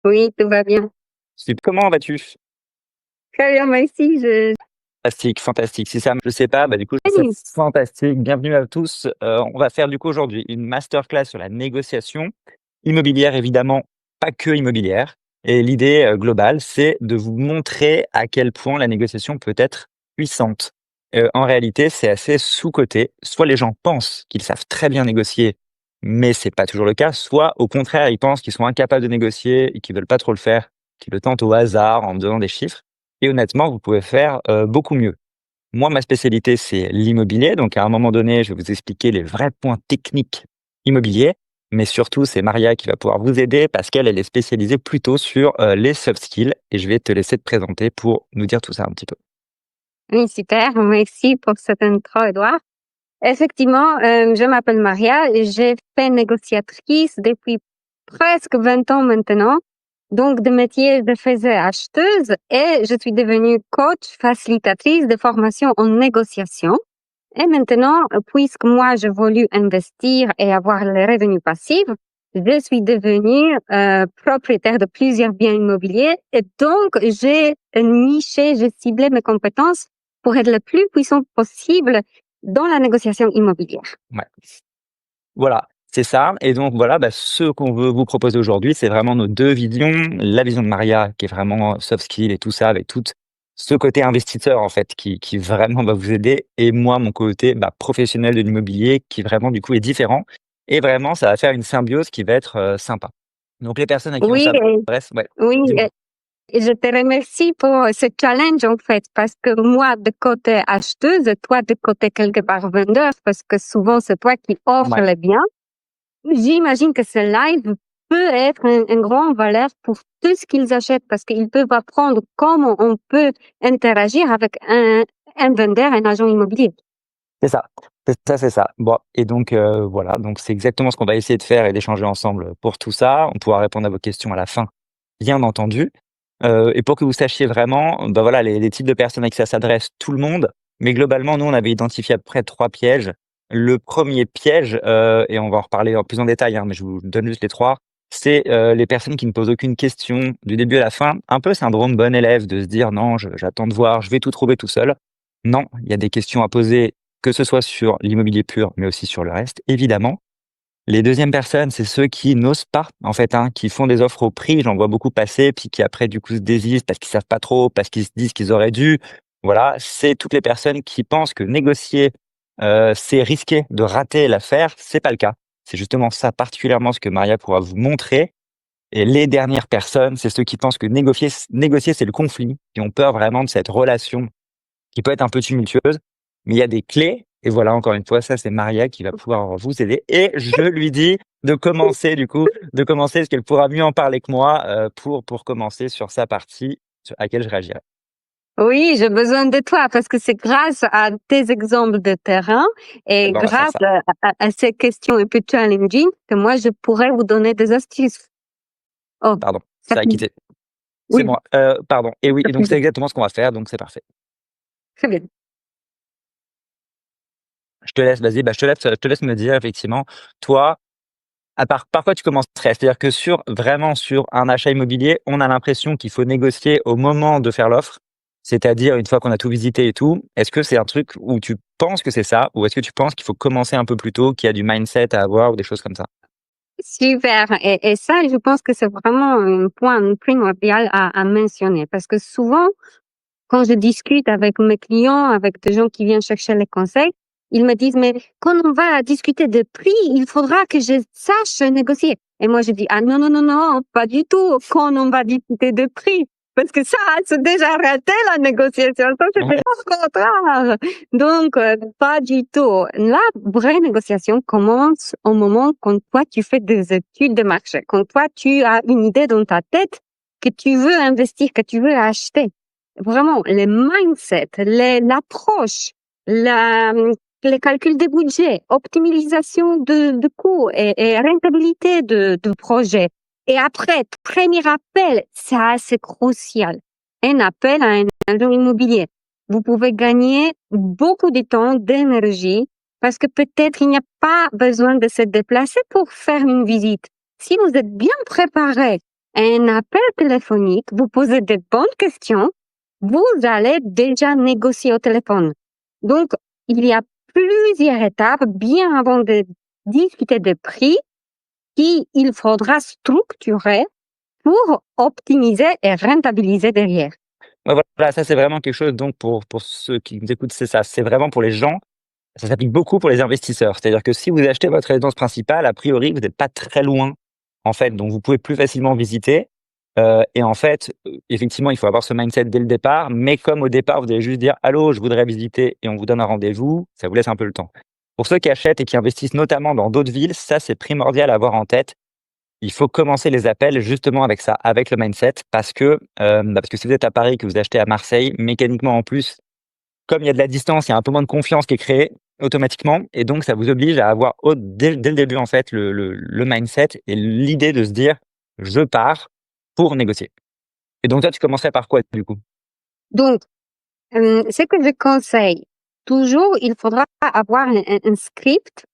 Oui, tout va bien. Comment vas-tu? Très bien, merci. Fantastique, fantastique. Si ça je sais pas, du coup, c'est fantastique. Bienvenue à tous. On va faire du coup aujourd'hui une masterclass sur la négociation immobilière, évidemment, pas que immobilière. Et l'idée, globale, c'est de vous montrer à quel point la négociation peut être puissante. En réalité, c'est assez sous-coté. Soit les gens pensent qu'ils savent très bien négocier, mais c'est pas toujours le cas, soit au contraire, ils pensent qu'ils sont incapables de négocier et qu'ils veulent pas trop le faire, qu'ils le tentent au hasard en me donnant des chiffres. Et honnêtement, vous pouvez faire, beaucoup mieux. Moi, ma spécialité, c'est l'immobilier, donc à un moment donné, je vais vous expliquer les vrais points techniques immobiliers, mais surtout, c'est Maria qui va pouvoir vous aider parce qu'elle, elle est spécialisée plutôt sur, les soft skills et je vais te laisser te présenter pour nous dire tout ça un petit peu. Oui, super. Merci pour cette intro, Edouard. Effectivement, je m'appelle Maria et j'ai fait négociatrice depuis presque 20 ans maintenant. Donc, de métier, je faisais acheteuse et je suis devenue coach, facilitatrice de formation en négociation. Et maintenant, puisque moi, je voulu investir et avoir les revenus passifs, je suis devenue propriétaire de plusieurs biens immobiliers et donc j'ai niché, j'ai ciblé mes compétences pour être le plus puissant possible dans la négociation immobilière. Ouais. Voilà, c'est ça et donc voilà, ce qu'on veut vous proposer aujourd'hui, c'est vraiment nos 2 visions. La vision de Maria qui est vraiment soft skill et tout ça, avec tout ce côté investisseur en fait qui vraiment va vous aider et moi mon côté, professionnel de l'immobilier qui vraiment du coup est différent et vraiment ça va faire une symbiose qui va être, sympa. Donc les personnes à qui on Oui, s'adresse ouais, oui, dis-moi? et je te remercie pour ce challenge en fait, parce que moi de côté acheteuse, toi de côté quelque part vendeur, parce que souvent c'est toi qui offre Ouais. les biens. J'imagine que ce live peut être une grande valeur pour tout ce qu'ils achètent parce qu'ils peuvent apprendre comment on peut interagir avec un vendeur, un agent immobilier. C'est ça, c'est ça. Bon et donc voilà, donc c'est exactement ce qu'on va essayer de faire et d'échanger ensemble, pour tout ça. On pourra répondre à vos questions à la fin, bien entendu. Et pour que vous sachiez vraiment, voilà, les types de personnes à qui ça s'adresse, tout le monde. Mais globalement, nous, on avait identifié à peu près 3 pièges. Le premier piège, et on va en reparler en plus en détail, hein, mais je vous donne juste les 3. C'est, les personnes qui ne posent aucune question du début à la fin. Un peu syndrome bon élève de se dire: «Non, je j'attends de voir, je vais tout trouver tout seul». Non, il y a des questions à poser, que ce soit sur l'immobilier pur, mais aussi sur le reste, évidemment. Les deuxièmes personnes, c'est ceux qui n'osent pas, en fait, hein, qui font des offres au prix, j'en vois beaucoup passer, puis qui après, du coup, se désistent parce qu'ils savent pas trop, parce qu'ils se disent qu'ils auraient dû. Voilà, c'est toutes les personnes qui pensent que négocier, c'est risquer de rater l'affaire. C'est pas le cas. C'est justement ça, particulièrement ce que Maria pourra vous montrer. Et les dernières personnes, c'est ceux qui pensent que négocier, c'est le conflit, qui ont peur vraiment de cette relation qui peut être un peu tumultueuse, mais il y a des clés et voilà, encore une fois, ça, c'est Maria qui va pouvoir vous aider et je lui dis de commencer du coup, de commencer parce qu'elle pourra mieux en parler que moi, pour commencer sur sa partie sur laquelle je réagirai. Oui, j'ai besoin de toi parce que c'est grâce à tes exemples de terrain Et et ben, on va faire grâce ça. à ces questions un peu challenging que moi, je pourrais vous donner des astuces. Oh, Pardon, ça ça a fait- quitté. C'est oui, moi, pardon et oui ça et donc fait- c'est exactement ce qu'on va faire, donc c'est parfait. très bien. Je te laisse, vas-y, je te laisse me dire effectivement, toi, à part parfois tu commencerais, c'est-à-dire que vraiment sur un achat immobilier, on a l'impression qu'il faut négocier au moment de faire l'offre, c'est-à-dire une fois qu'on a tout visité et tout. Est-ce que c'est un truc où tu penses que c'est ça? Ou est-ce que tu penses qu'il faut commencer un peu plus tôt, qu'il y a du mindset à avoir ou des choses comme ça? Super. Et ça, je pense que c'est vraiment un point primordial à mentionner parce que souvent, quand je discute avec mes clients, avec des gens qui viennent chercher les conseils, ils me disent, mais quand on va discuter de prix, il faudra que je sache négocier. Et moi, je dis, ah non, non, non, non, pas du tout. Quand on va discuter de prix, parce que ça, c'est déjà raté la négociation. Ça, c'était Ouais, pas le contraire. Donc, pas du tout. La vraie négociation commence au moment quand toi, tu fais des études de marché, quand toi, tu as une idée dans ta tête que tu veux investir, que tu veux acheter. Vraiment, les mindsets, l'approche, la, les calculs de budget, optimisation de coûts et rentabilité de projet. Et après, premier appel, ça c'est crucial. Un appel à un agent immobilier. Vous pouvez gagner beaucoup de temps, d'énergie, parce que peut-être il n'y a pas besoin de se déplacer pour faire une visite. Si vous êtes bien préparé, un appel téléphonique, vous posez des bonnes questions, vous allez déjà négocier au téléphone. Donc, il y a plusieurs étapes bien avant de discuter des prix qu'il faudra structurer pour optimiser et rentabiliser derrière. Ouais, voilà, ça c'est vraiment quelque chose donc pour ceux qui nous écoutent, c'est ça, c'est vraiment pour les gens, ça s'applique beaucoup pour les investisseurs. C'est-à-dire que si vous achetez votre résidence principale, a priori, vous n'êtes pas très loin, en fait, donc vous pouvez plus facilement visiter, et en fait, effectivement, il faut avoir ce mindset dès le départ, mais comme au départ, vous allez juste dire: «Allô, je voudrais visiter» et on vous donne un rendez-vous, ça vous laisse un peu le temps. Pour ceux qui achètent et qui investissent notamment dans d'autres villes, ça, c'est primordial à avoir en tête. Il faut commencer les appels justement avec ça, avec le mindset parce que si vous êtes à Paris, que vous achetez à Marseille, mécaniquement en plus, comme il y a de la distance, il y a un peu moins de confiance qui est créée automatiquement et donc ça vous oblige à avoir dès le début en fait le mindset et l'idée de se dire: «Je pars pour négocier» et donc toi, tu commencerais par quoi du coup? Donc, ce que je conseille, toujours, il faudra avoir un script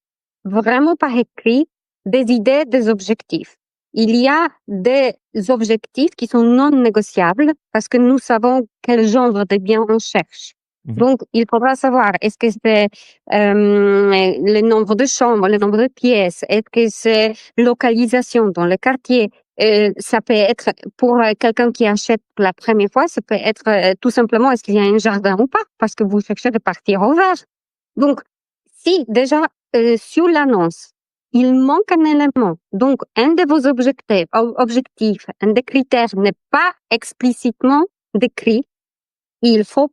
vraiment par écrit, des idées, des objectifs. Il y a des objectifs qui sont non négociables parce que nous savons quel genre de biens on cherche. Mmh. Donc, il faudra savoir, est-ce que c'est le nombre de chambres, le nombre de pièces, est-ce que c'est localisation dans le quartier. Ça peut être, pour quelqu'un qui achète la première fois, ça peut être tout simplement, est-ce qu'il y a un jardin ou pas, parce que vous cherchez de partir au vert. Donc, si déjà sur l'annonce, il manque un élément, donc un de vos objectifs, un des critères n'est pas explicitement décrit, il faut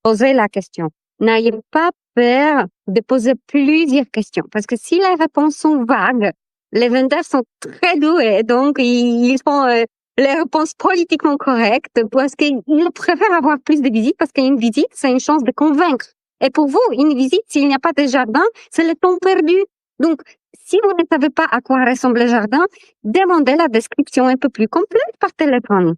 poser la question. N'ayez pas peur de poser plusieurs questions, parce que si les réponses sont vagues, les vendeurs sont très doués, donc ils font les réponses politiquement correctes parce qu'ils préfèrent avoir plus de visites, parce qu'une visite, c'est une chance de convaincre. Et pour vous, une visite, s'il n'y a pas de jardin, c'est le temps perdu. Donc, si vous ne savez pas à quoi ressemble le jardin, demandez la description un peu plus complète par téléphone.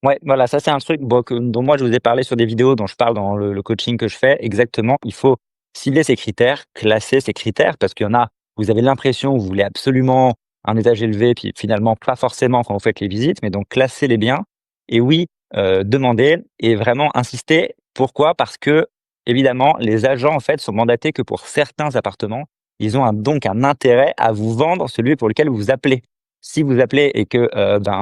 Ouais, voilà, ça c'est un truc dont moi je vous ai parlé sur des vidéos dont je parle dans le coaching que je fais. Exactement, il faut cibler ces critères, classer ces critères parce qu'il y en a, vous avez l'impression, vous voulez absolument un étage élevé, puis finalement pas forcément quand vous faites les visites, mais donc classer les biens. Et oui, demander et vraiment insister. Pourquoi? Parce que évidemment, les agents en fait sont mandatés que pour certains appartements, ils ont donc un intérêt à vous vendre celui pour lequel vous appelez. Si vous appelez et que,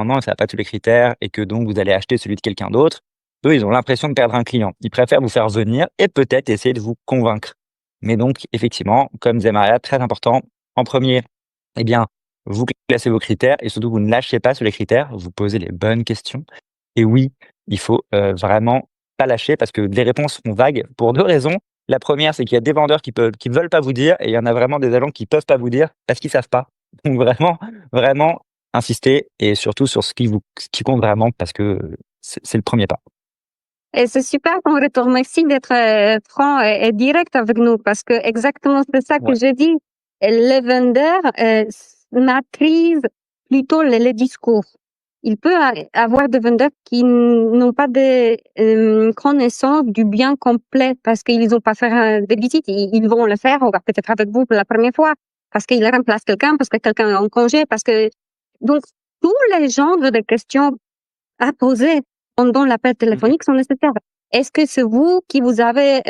non, ça a pas tous les critères et que donc vous allez acheter celui de quelqu'un d'autre, eux, ils ont l'impression de perdre un client. Ils préfèrent vous faire venir et peut-être essayer de vous convaincre. Mais donc effectivement, comme disait Maria, très important, en premier, eh bien, vous classez vos critères et surtout vous ne lâchez pas sur les critères, vous posez les bonnes questions et oui, il faut, vraiment pas lâcher parce que les réponses sont vagues pour 2 raisons. La première, c'est qu'il y a des vendeurs qui veulent pas vous dire et il y en a vraiment des agents qui peuvent pas vous dire parce qu'ils savent pas. Donc vraiment, vraiment insister et surtout sur ce qui compte vraiment parce que c'est le premier pas. Et c'est super ton retour. Merci d'être franc et direct avec nous parce que exactement c'est ça que Ouais. je dis. Les vendeurs maîtrisent plutôt les discours. Il peut avoir des vendeurs qui n'ont pas de connaissance du bien complet parce qu'ils n'ont pas fait des visites. Ils vont le faire, on va peut-être avec vous pour la première fois parce qu'ils remplacent quelqu'un, parce que quelqu'un est en congé, parce que donc tous les genres de questions à poser pendant l'appel Mmh. téléphonique sont nécessaires. Est-ce que c'est vous qui vous avez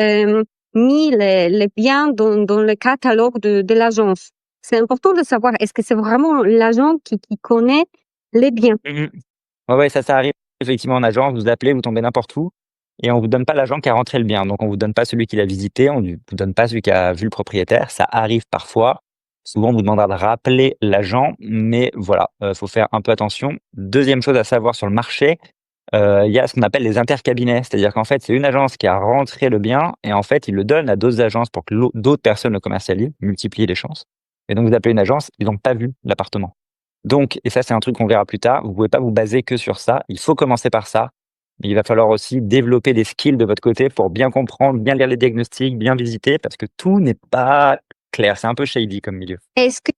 mis les biens dans le catalogue de l'agence? C'est important de savoir, est-ce que c'est vraiment l'agent qui connaît les biens? Mmh mh. Ouais, ouais, ça arrive effectivement en agence, vous appelez, vous tombez n'importe où et on vous donne pas l'agent qui a rentré le bien. Donc on vous donne pas celui qui l'a visité, on vous donne pas celui qui a vu le propriétaire. Ça arrive parfois. Souvent, on vous demandera de rappeler l'agent, mais voilà, faut faire un peu attention. Deuxième chose à savoir sur le marché, il y a ce qu'on appelle les intercabinets. C'est-à-dire qu'en fait, c'est une agence qui a rentré le bien et en fait, ils le donnent à d'autres agences pour que d'autres personnes le commercialisent, multiplier les chances et donc vous appelez une agence, ils n'ont pas vu l'appartement. Donc et ça, c'est un truc qu'on verra plus tard, vous pouvez pas vous baser que sur ça. Il faut commencer par ça, mais il va falloir aussi développer des skills de votre côté pour bien comprendre, bien lire les diagnostics, bien visiter parce que tout n'est pas clair. C'est un peu shady comme milieu. Est-ce que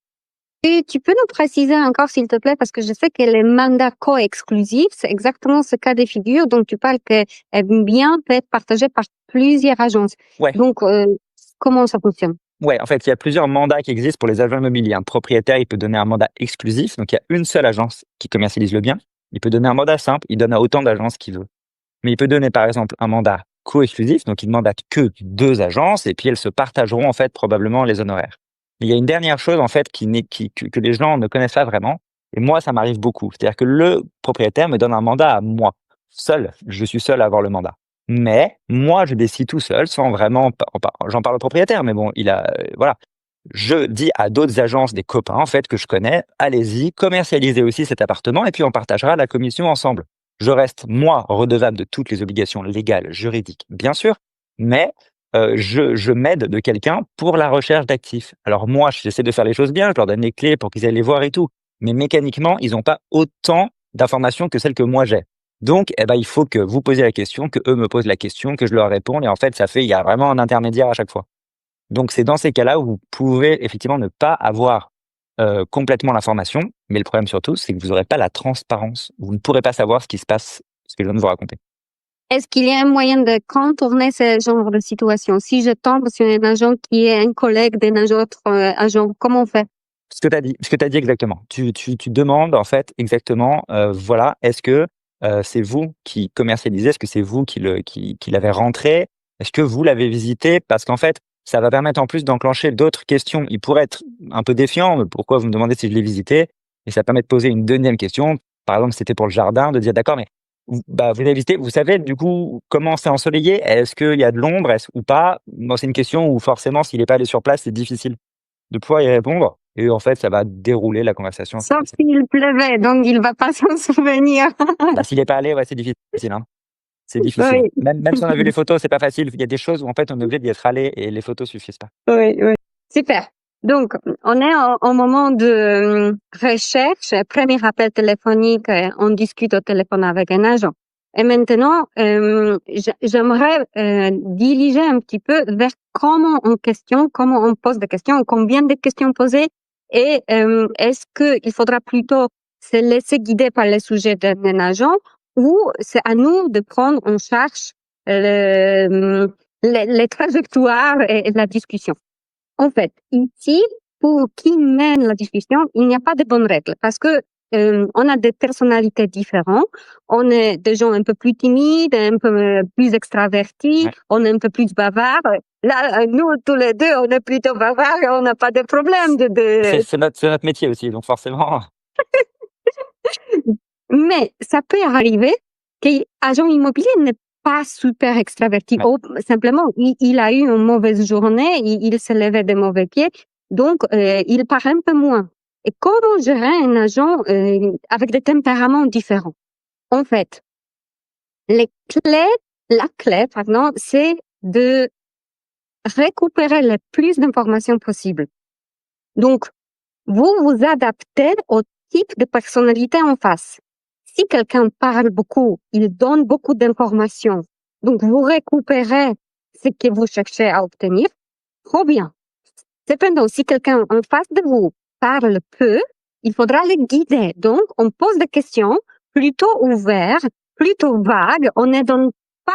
tu peux nous préciser encore, s'il te plaît, parce que je sais que les mandats co-exclusifs, c'est exactement ce cas de figure dont tu parles que bien peut être partagé par plusieurs agences. Ouais. Donc, comment ça fonctionne? Ouais, en fait, il y a plusieurs mandats qui existent pour les agents immobiliers. Un propriétaire, il peut donner un mandat exclusif, donc il y a une seule agence qui commercialise le bien. Il peut donner un mandat simple, il donne à autant d'agences qu'il veut. Mais il peut donner, par exemple, un mandat co-exclusif, donc il demande à que 2 agences et puis elles se partageront, en fait, probablement les honoraires. Mais il y a une dernière chose, en fait, qui n'est qui que les gens ne connaissent pas vraiment et moi, ça m'arrive beaucoup. C'est-à-dire que le propriétaire me donne un mandat à moi, seul. Je suis seul à avoir le mandat. Mais moi, je décide tout seul sans vraiment j'en parle au propriétaire, mais bon, il a, voilà. Je dis à d'autres agences, des copains, en fait, que je connais: «Allez-y, commercialisez aussi cet appartement et puis on partagera la commission ensemble». Je reste, moi, redevable de toutes les obligations légales, juridiques, bien sûr, mais je m'aide de quelqu'un pour la recherche d'actifs. Alors moi, j'essaie de faire les choses bien, je leur donne les clés pour qu'ils aillent les voir et tout, mais mécaniquement, ils n'ont pas autant d'informations que celles que moi j'ai. Donc eh ben, il faut que vous posiez la question, qu'eux me posent la question, que je leur réponde et en fait, il y a vraiment un intermédiaire à chaque fois. Donc c'est dans ces cas-là où vous pouvez effectivement ne pas avoir, complètement l'information, mais le problème surtout, c'est que vous n'aurez pas la transparence. Vous ne pourrez pas savoir ce qui se passe, ce que je viens de vous raconter. Est-ce qu'il y a un moyen de contourner ce genre de situation? Si je tombe sur un agent qui est un collègue d'un autre agent, comment on fait? Ce que tu as dit exactement. Tu demandes en fait exactement, voilà, est-ce que, c'est vous qui commercialisez? Est-ce que c'est vous qui l'avez rentré? Est-ce que vous l'avez visité? Parce qu'en fait, ça va permettre en plus d'enclencher d'autres questions. Il pourrait être un peu défiant: «Mais pourquoi vous me demandez si je l'ai visité?» et ça permet de poser une deuxième question. Par exemple, si c'était pour le jardin, de dire: «D'accord, mais vous avez visité, vous savez du coup comment c'est ensoleillé? Est-ce qu'il y a de l'ombre, est-ce ou pas?» Moi, c'est une question où forcément s'il est pas allé sur place, c'est difficile de pouvoir y répondre et en fait, ça va dérouler la conversation. Sauf s'il pleuvait, donc il va pas s'en souvenir. Bah, s'il est pas allé, ouais, c'est difficile, hein. C'est difficile. Oui, Même si on a vu les photos, c'est pas facile. Il y a des choses où en fait, on est obligé d'y être allé et les photos suffisent pas. oui, oui. Super. Donc, on est au moment de recherche, premier appel téléphonique, on discute au téléphone avec un agent. Et maintenant, j'aimerais diriger un petit peu vers comment on pose des questions, combien de questions poser, et est-ce qu'il faudra plutôt se laisser guider par le sujet d'un agent ou c'est à nous de prendre en charge les trajectoires et la discussion. En fait, ici, pour qui mène la discussion, il n'y a pas de bonnes règles parce que on a des personnalités différentes. On est des gens un peu plus timides, un peu plus extravertis, Ouais. on est un peu plus bavards. Là, nous, tous les deux, on est plutôt bavards et on n'a pas de problème C'est notre métier aussi, donc forcément. Mais ça peut arriver qu'agent immobilier n'est pas super extraverti. Ouais. Ou simplement, il a eu une mauvaise journée, il s'est levé de mauvais pieds, donc il part un peu moins. Et comment gérer un agent avec des tempéraments différents? En fait, les clés, la clé, pardon, c'est de récupérer le plus d'informations possible. Donc, vous vous adaptez au type de personnalité en face. Si quelqu'un parle beaucoup, il donne beaucoup d'informations, donc vous récupérez ce que vous cherchez à obtenir, trop bien. Cependant, si quelqu'un en face de vous parle peu, il faudra le guider. Donc, on pose des questions plutôt ouvertes, plutôt vagues. On ne donne pas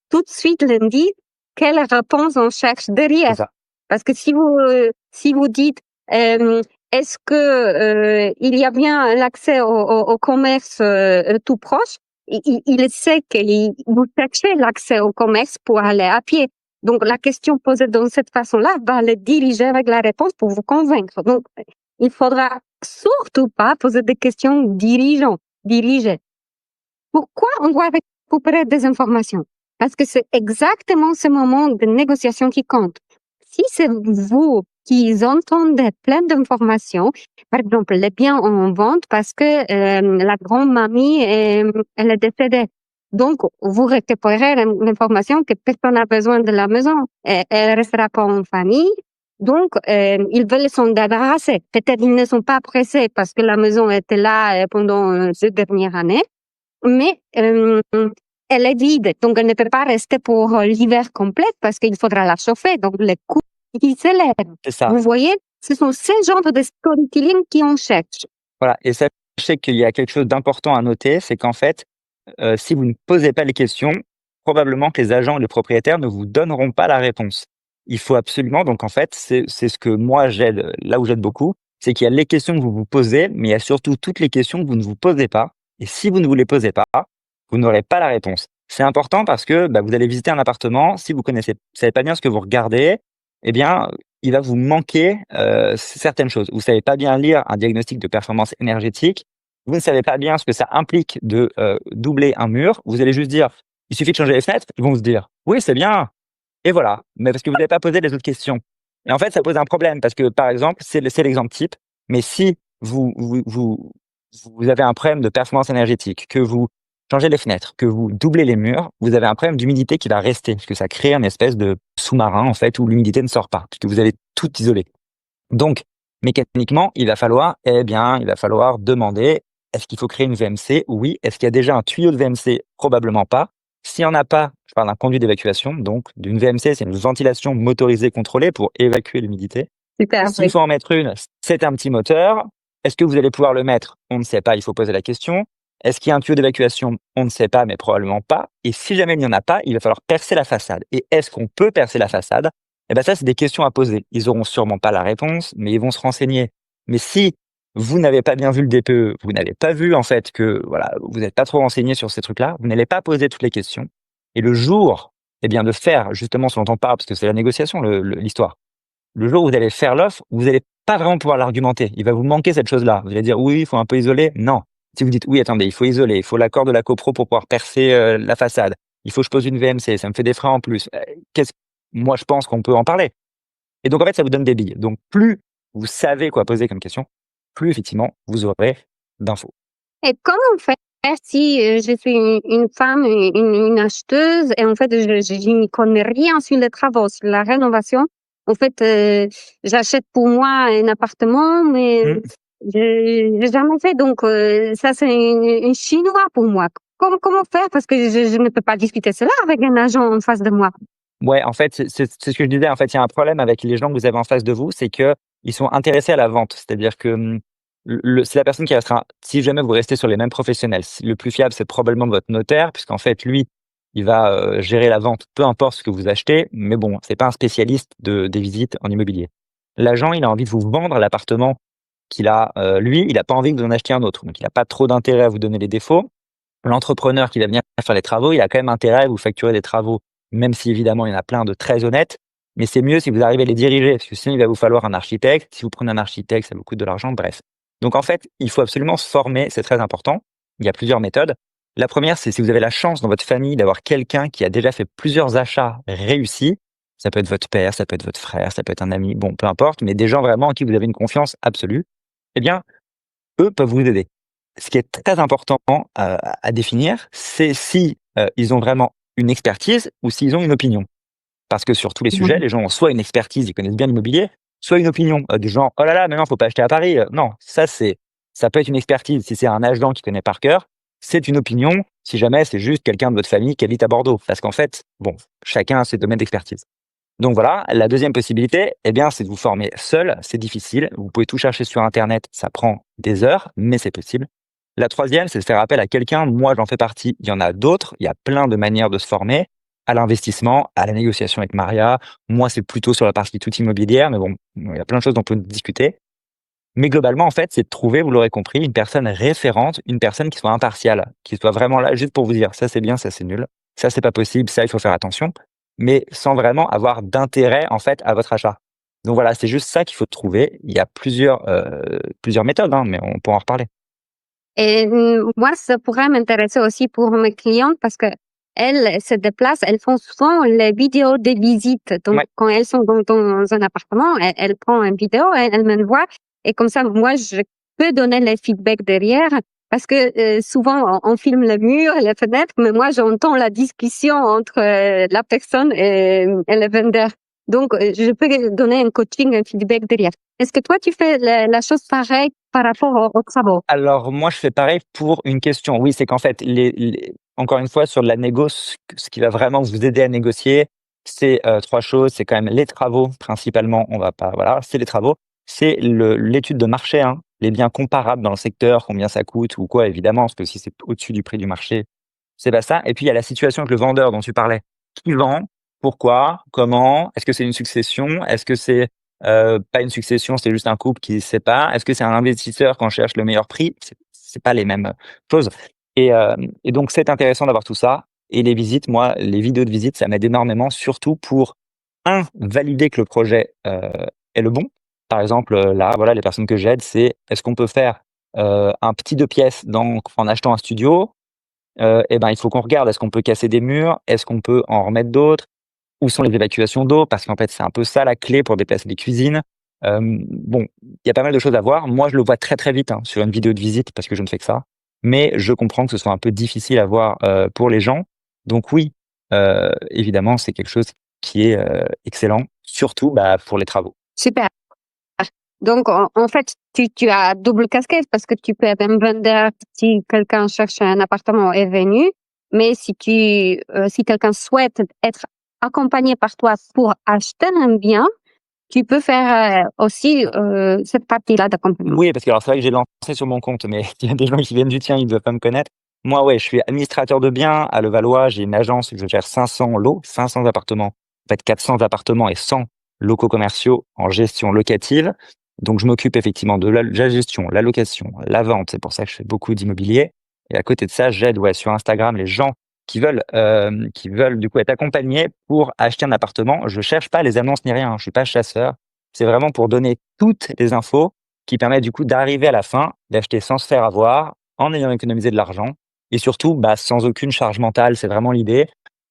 tout de suite l'indice quelle réponse on cherche C'est derrière. ça. Parce que si vous dites est-ce que il y a bien l'accès au commerce tout proche, il sait que vous cherchez l'accès au commerce pour aller à pied. Donc la question posée de cette façon-là va le diriger avec la réponse pour vous convaincre. Donc il faudra surtout pas poser des questions dirigées. Pourquoi on doit récupérer des informations? Parce que c'est exactement ce moment de négociation qui compte. Si c'est vous qui entendez plein d'informations, par exemple les biens en vente parce que la grand-mamie elle est décédée. Donc, vous récupérez l'information que personne n'a besoin de la maison. Elle restera pas en famille. Donc, ils veulent s'en débarrasser. Peut-être ils ne sont pas pressés parce que la maison était là pendant ces dernières années mais elle est vide, donc elle ne peut pas rester pour l'hiver complet parce qu'il faudra la chauffer, donc les coûts qui s'élèvent. C'est ça. Vous voyez, ce sont ces genres de storytelling qu'on cherche. Voilà et sachez qu'il y a quelque chose d'important à noter, c'est qu'en fait, si vous ne posez pas les questions, probablement que les agents et les propriétaires ne vous donneront pas la réponse. Il faut absolument donc en fait, c'est ce que moi j'aide, là où j'aide beaucoup, c'est qu'il y a les questions que vous vous posez, mais il y a surtout toutes les questions que vous ne vous posez pas Et si vous ne vous les posez pas, vous n'aurez pas la réponse. C'est important parce que vous allez visiter un appartement, si vous savez pas bien ce que vous regardez, eh bien, il va vous manquer certaines choses. Vous savez pas bien lire un diagnostic de performance énergétique, vous ne savez pas bien ce que ça implique de doubler un mur, vous allez juste dire: «Il suffit de changer les fenêtres», ils vont se dire: «Oui, c'est bien», et voilà, mais parce que vous n'avez pas posé les autres questions. Et en fait, ça pose un problème parce que, par exemple, c'est l'exemple type, mais si vous avez un problème de performance énergétique, que vous changez les fenêtres, que vous doublez les murs, vous avez un problème d'humidité qui va rester, parce que ça crée une espèce de sous-marin, en fait, où l'humidité ne sort pas, puisque vous avez tout isolé. Donc, mécaniquement, il va falloir demander: est-ce qu'il faut créer une VMC? Oui. Est-ce qu'il y a déjà un tuyau de VMC? Probablement pas. S'il y en a pas, je parle d'un conduit d'évacuation, donc d'une VMC, c'est une ventilation motorisée contrôlée pour évacuer l'humidité. Super, S'il oui. faut en mettre une, c'est un petit moteur. Est-ce que vous allez pouvoir le mettre? On ne sait pas, il faut poser la question. Est-ce qu'il y a un tuyau d'évacuation? On ne sait pas, mais probablement pas. Et si jamais il n'y en a pas, il va falloir percer la façade. Et est-ce qu'on peut percer la façade? Ça, c'est des questions à poser. Ils auront sûrement pas la réponse, mais ils vont se renseigner. Mais si vous n'avez pas bien vu le DPE, vous n'avez pas vu en fait que voilà, vous n'êtes pas trop renseigné sur ces trucs-là, vous n'allez pas poser toutes les questions. Et le jour, de faire justement ce dont on parle, parce que c'est la négociation, l'histoire. Le jour où vous allez faire l'offre, vous allez pas vraiment pouvoir l'argumenter. Il va vous manquer cette chose-là. Vous allez dire: «Oui, il faut un peu isoler». Non. Si vous dites: «Oui, attendez, il faut isoler, il faut l'accord de la copro pour pouvoir percer, la façade. Il faut que je pose une VMC, ça me fait des frais en plus». Qu'est-ce Moi, je pense qu'on peut en parler. Et donc en fait, ça vous donne des billes. Donc plus vous savez quoi poser comme question, plus effectivement vous aurez d'infos. Et comment faire si je suis une femme, une acheteuse et en fait je n'y connais rien sur les travaux, sur la rénovation. En fait, j'achète pour moi un appartement, mais Mmh. j'ai jamais fait. Donc ça c'est une chinois pour moi. Comment faire parce que je ne peux pas discuter cela avec un agent en face de moi. Ouais, en fait, c'est ce que je disais. En fait, il y a un problème avec les gens que vous avez en face de vous, c'est que ils sont intéressés à la vente. C'est-à-dire que, c'est la personne qui restera si jamais vous restez sur les mêmes professionnels, le plus fiable, c'est probablement votre notaire puisqu'en fait, lui, il va, gérer la vente, peu importe ce que vous achetez, mais bon, c'est pas un spécialiste des visites en immobilier. L'agent, il a envie de vous vendre l'appartement qu'il a, lui, il a pas envie que vous en achetiez un autre, donc il a pas trop d'intérêt à vous donner les défauts. L'entrepreneur qui va venir faire les travaux, il a quand même intérêt à vous facturer des travaux, même si évidemment il y en a plein de très honnêtes, mais c'est mieux si vous arrivez à les diriger, parce que sinon il va vous falloir un architecte. Si vous prenez un architecte, ça vous coûte de l'argent, bref. Donc en fait, il faut absolument se former, c'est très important. Il y a plusieurs méthodes. La première, c'est si vous avez la chance dans votre famille d'avoir quelqu'un qui a déjà fait plusieurs achats réussis. Ça peut être votre père, ça peut être votre frère, ça peut être un ami, bon, peu importe, mais des gens vraiment en qui vous avez une confiance absolue. Eh bien, eux peuvent vous aider. Ce qui est très important, à définir, c'est si, ils ont vraiment une expertise ou s'ils ont une opinion. Parce que sur tous les sujets, les gens ont soit une expertise, ils connaissent bien l'immobilier, soit une opinion, du genre: «Oh là là, mais non, faut pas acheter à Paris», non, ça peut être une expertise si c'est un agent qui connaît par cœur, c'est une opinion si jamais c'est juste quelqu'un de votre famille qui habite à Bordeaux. Parce qu'en fait, bon, chacun a ses domaines d'expertise. Donc voilà, la deuxième possibilité, c'est de vous former seul. C'est difficile. Vous pouvez tout chercher sur internet, ça prend des heures, mais c'est possible. La troisième, c'est de faire appel à quelqu'un. Moi, j'en fais partie. Il y en a d'autres. Il y a plein de manières de se former à l'investissement, à la négociation avec Maria. Moi, c'est plutôt sur la partie toute immobilière, mais bon, il y a plein de choses dont on peut discuter. Mais globalement, en fait, c'est de trouver, vous l'aurez compris, une personne référente, une personne qui soit impartiale, qui soit vraiment là juste pour vous dire: «Ça, c'est bien, ça, c'est nul. Ça, c'est pas possible, ça, il faut faire attention», mais sans vraiment avoir d'intérêt, en fait, à votre achat. Donc voilà, c'est juste ça qu'il faut trouver. Il y a plusieurs méthodes, hein, mais on peut en reparler. Et moi, ça pourrait m'intéresser aussi pour mes clientes parce que elles se déplacent, elles font souvent les vidéos des visites. Donc, Ouais. quand elles sont dans un appartement, elles prennent une vidéo, elles me le voient. Et comme ça, moi, je peux donner les feedbacks derrière parce que souvent, on filme le mur et les fenêtres, mais moi, j'entends la discussion entre la personne et le vendeur. Donc, je peux donner un coaching, un feedback derrière. Est-ce que toi, tu fais la chose pareille par rapport aux travaux? Alors moi, je fais pareil pour une question. Oui, c'est qu'en fait, encore une fois, sur de la négo, ce qui va vraiment vous aider à négocier, c'est 3 choses. C'est quand même les travaux, principalement, on va pas voilà, c'est les travaux. C'est l'étude de marché, hein, les biens comparables dans le secteur, combien ça coûte ou quoi, évidemment, parce que si c'est au-dessus du prix du marché, c'est pas ça. Et puis il y a la situation avec le vendeur dont tu parlais. Qui vend? Pourquoi? Comment? Est-ce que c'est une succession? Est-ce que c'est pas une succession, c'est juste un couple qui se sépare? Est-ce que c'est un investisseur quand on cherche le meilleur prix? c'est pas les mêmes choses et donc c'est intéressant d'avoir tout ça et les visites, moi, les vidéos de visite, ça m'aide énormément, surtout pour valider que le projet, est le bon. Par exemple, là, voilà, les personnes que j'aide, c'est est-ce qu'on peut faire, un petit 2 pièces en achetant un studio? Et ben, il faut qu'on regarde, est-ce qu'on peut casser des murs? Est-ce qu'on peut en remettre d'autres? Où sont les évacuations d'eau? Parce qu'en fait, c'est un peu ça la clé pour déplacer les cuisines. Bon, il y a pas mal de choses à voir. Moi, je le vois très, très vite, hein, sur une vidéo de visite parce que je ne fais que ça. Mais je comprends que ce soit un peu difficile à voir, pour les gens. Donc oui, évidemment, c'est quelque chose qui est, excellent, surtout, bah, pour les travaux. Super. Donc, en fait, tu as double casquette parce que tu peux être un vendeur si quelqu'un cherche un appartement est venu, mais si quelqu'un souhaite être accompagné par toi pour acheter un bien, tu peux faire aussi cette partie-là d'accompagnement. Oui, parce que alors c'est vrai que j'ai lancé sur mon compte, mais il y a des gens qui viennent du tien, ils ne doivent pas me connaître. Moi, ouais, je suis administrateur de biens à Levallois. J'ai une agence, je gère 500 lots, 500 appartements, en fait 400 appartements et 100 locaux commerciaux en gestion locative. Donc je m'occupe effectivement de la gestion, la location, la vente. C'est pour ça que je fais beaucoup d'immobilier. Et à côté de ça, j'aide, ouais, sur Instagram les gens qui veulent du coup être accompagnés pour acheter un appartement. Je cherche pas les annonces ni rien, hein, je suis pas chasseur. C'est vraiment pour donner toutes les infos qui permettent du coup d'arriver à la fin, d'acheter sans se faire avoir, en ayant économisé de l'argent et surtout, bah, sans aucune charge mentale. C'est vraiment l'idée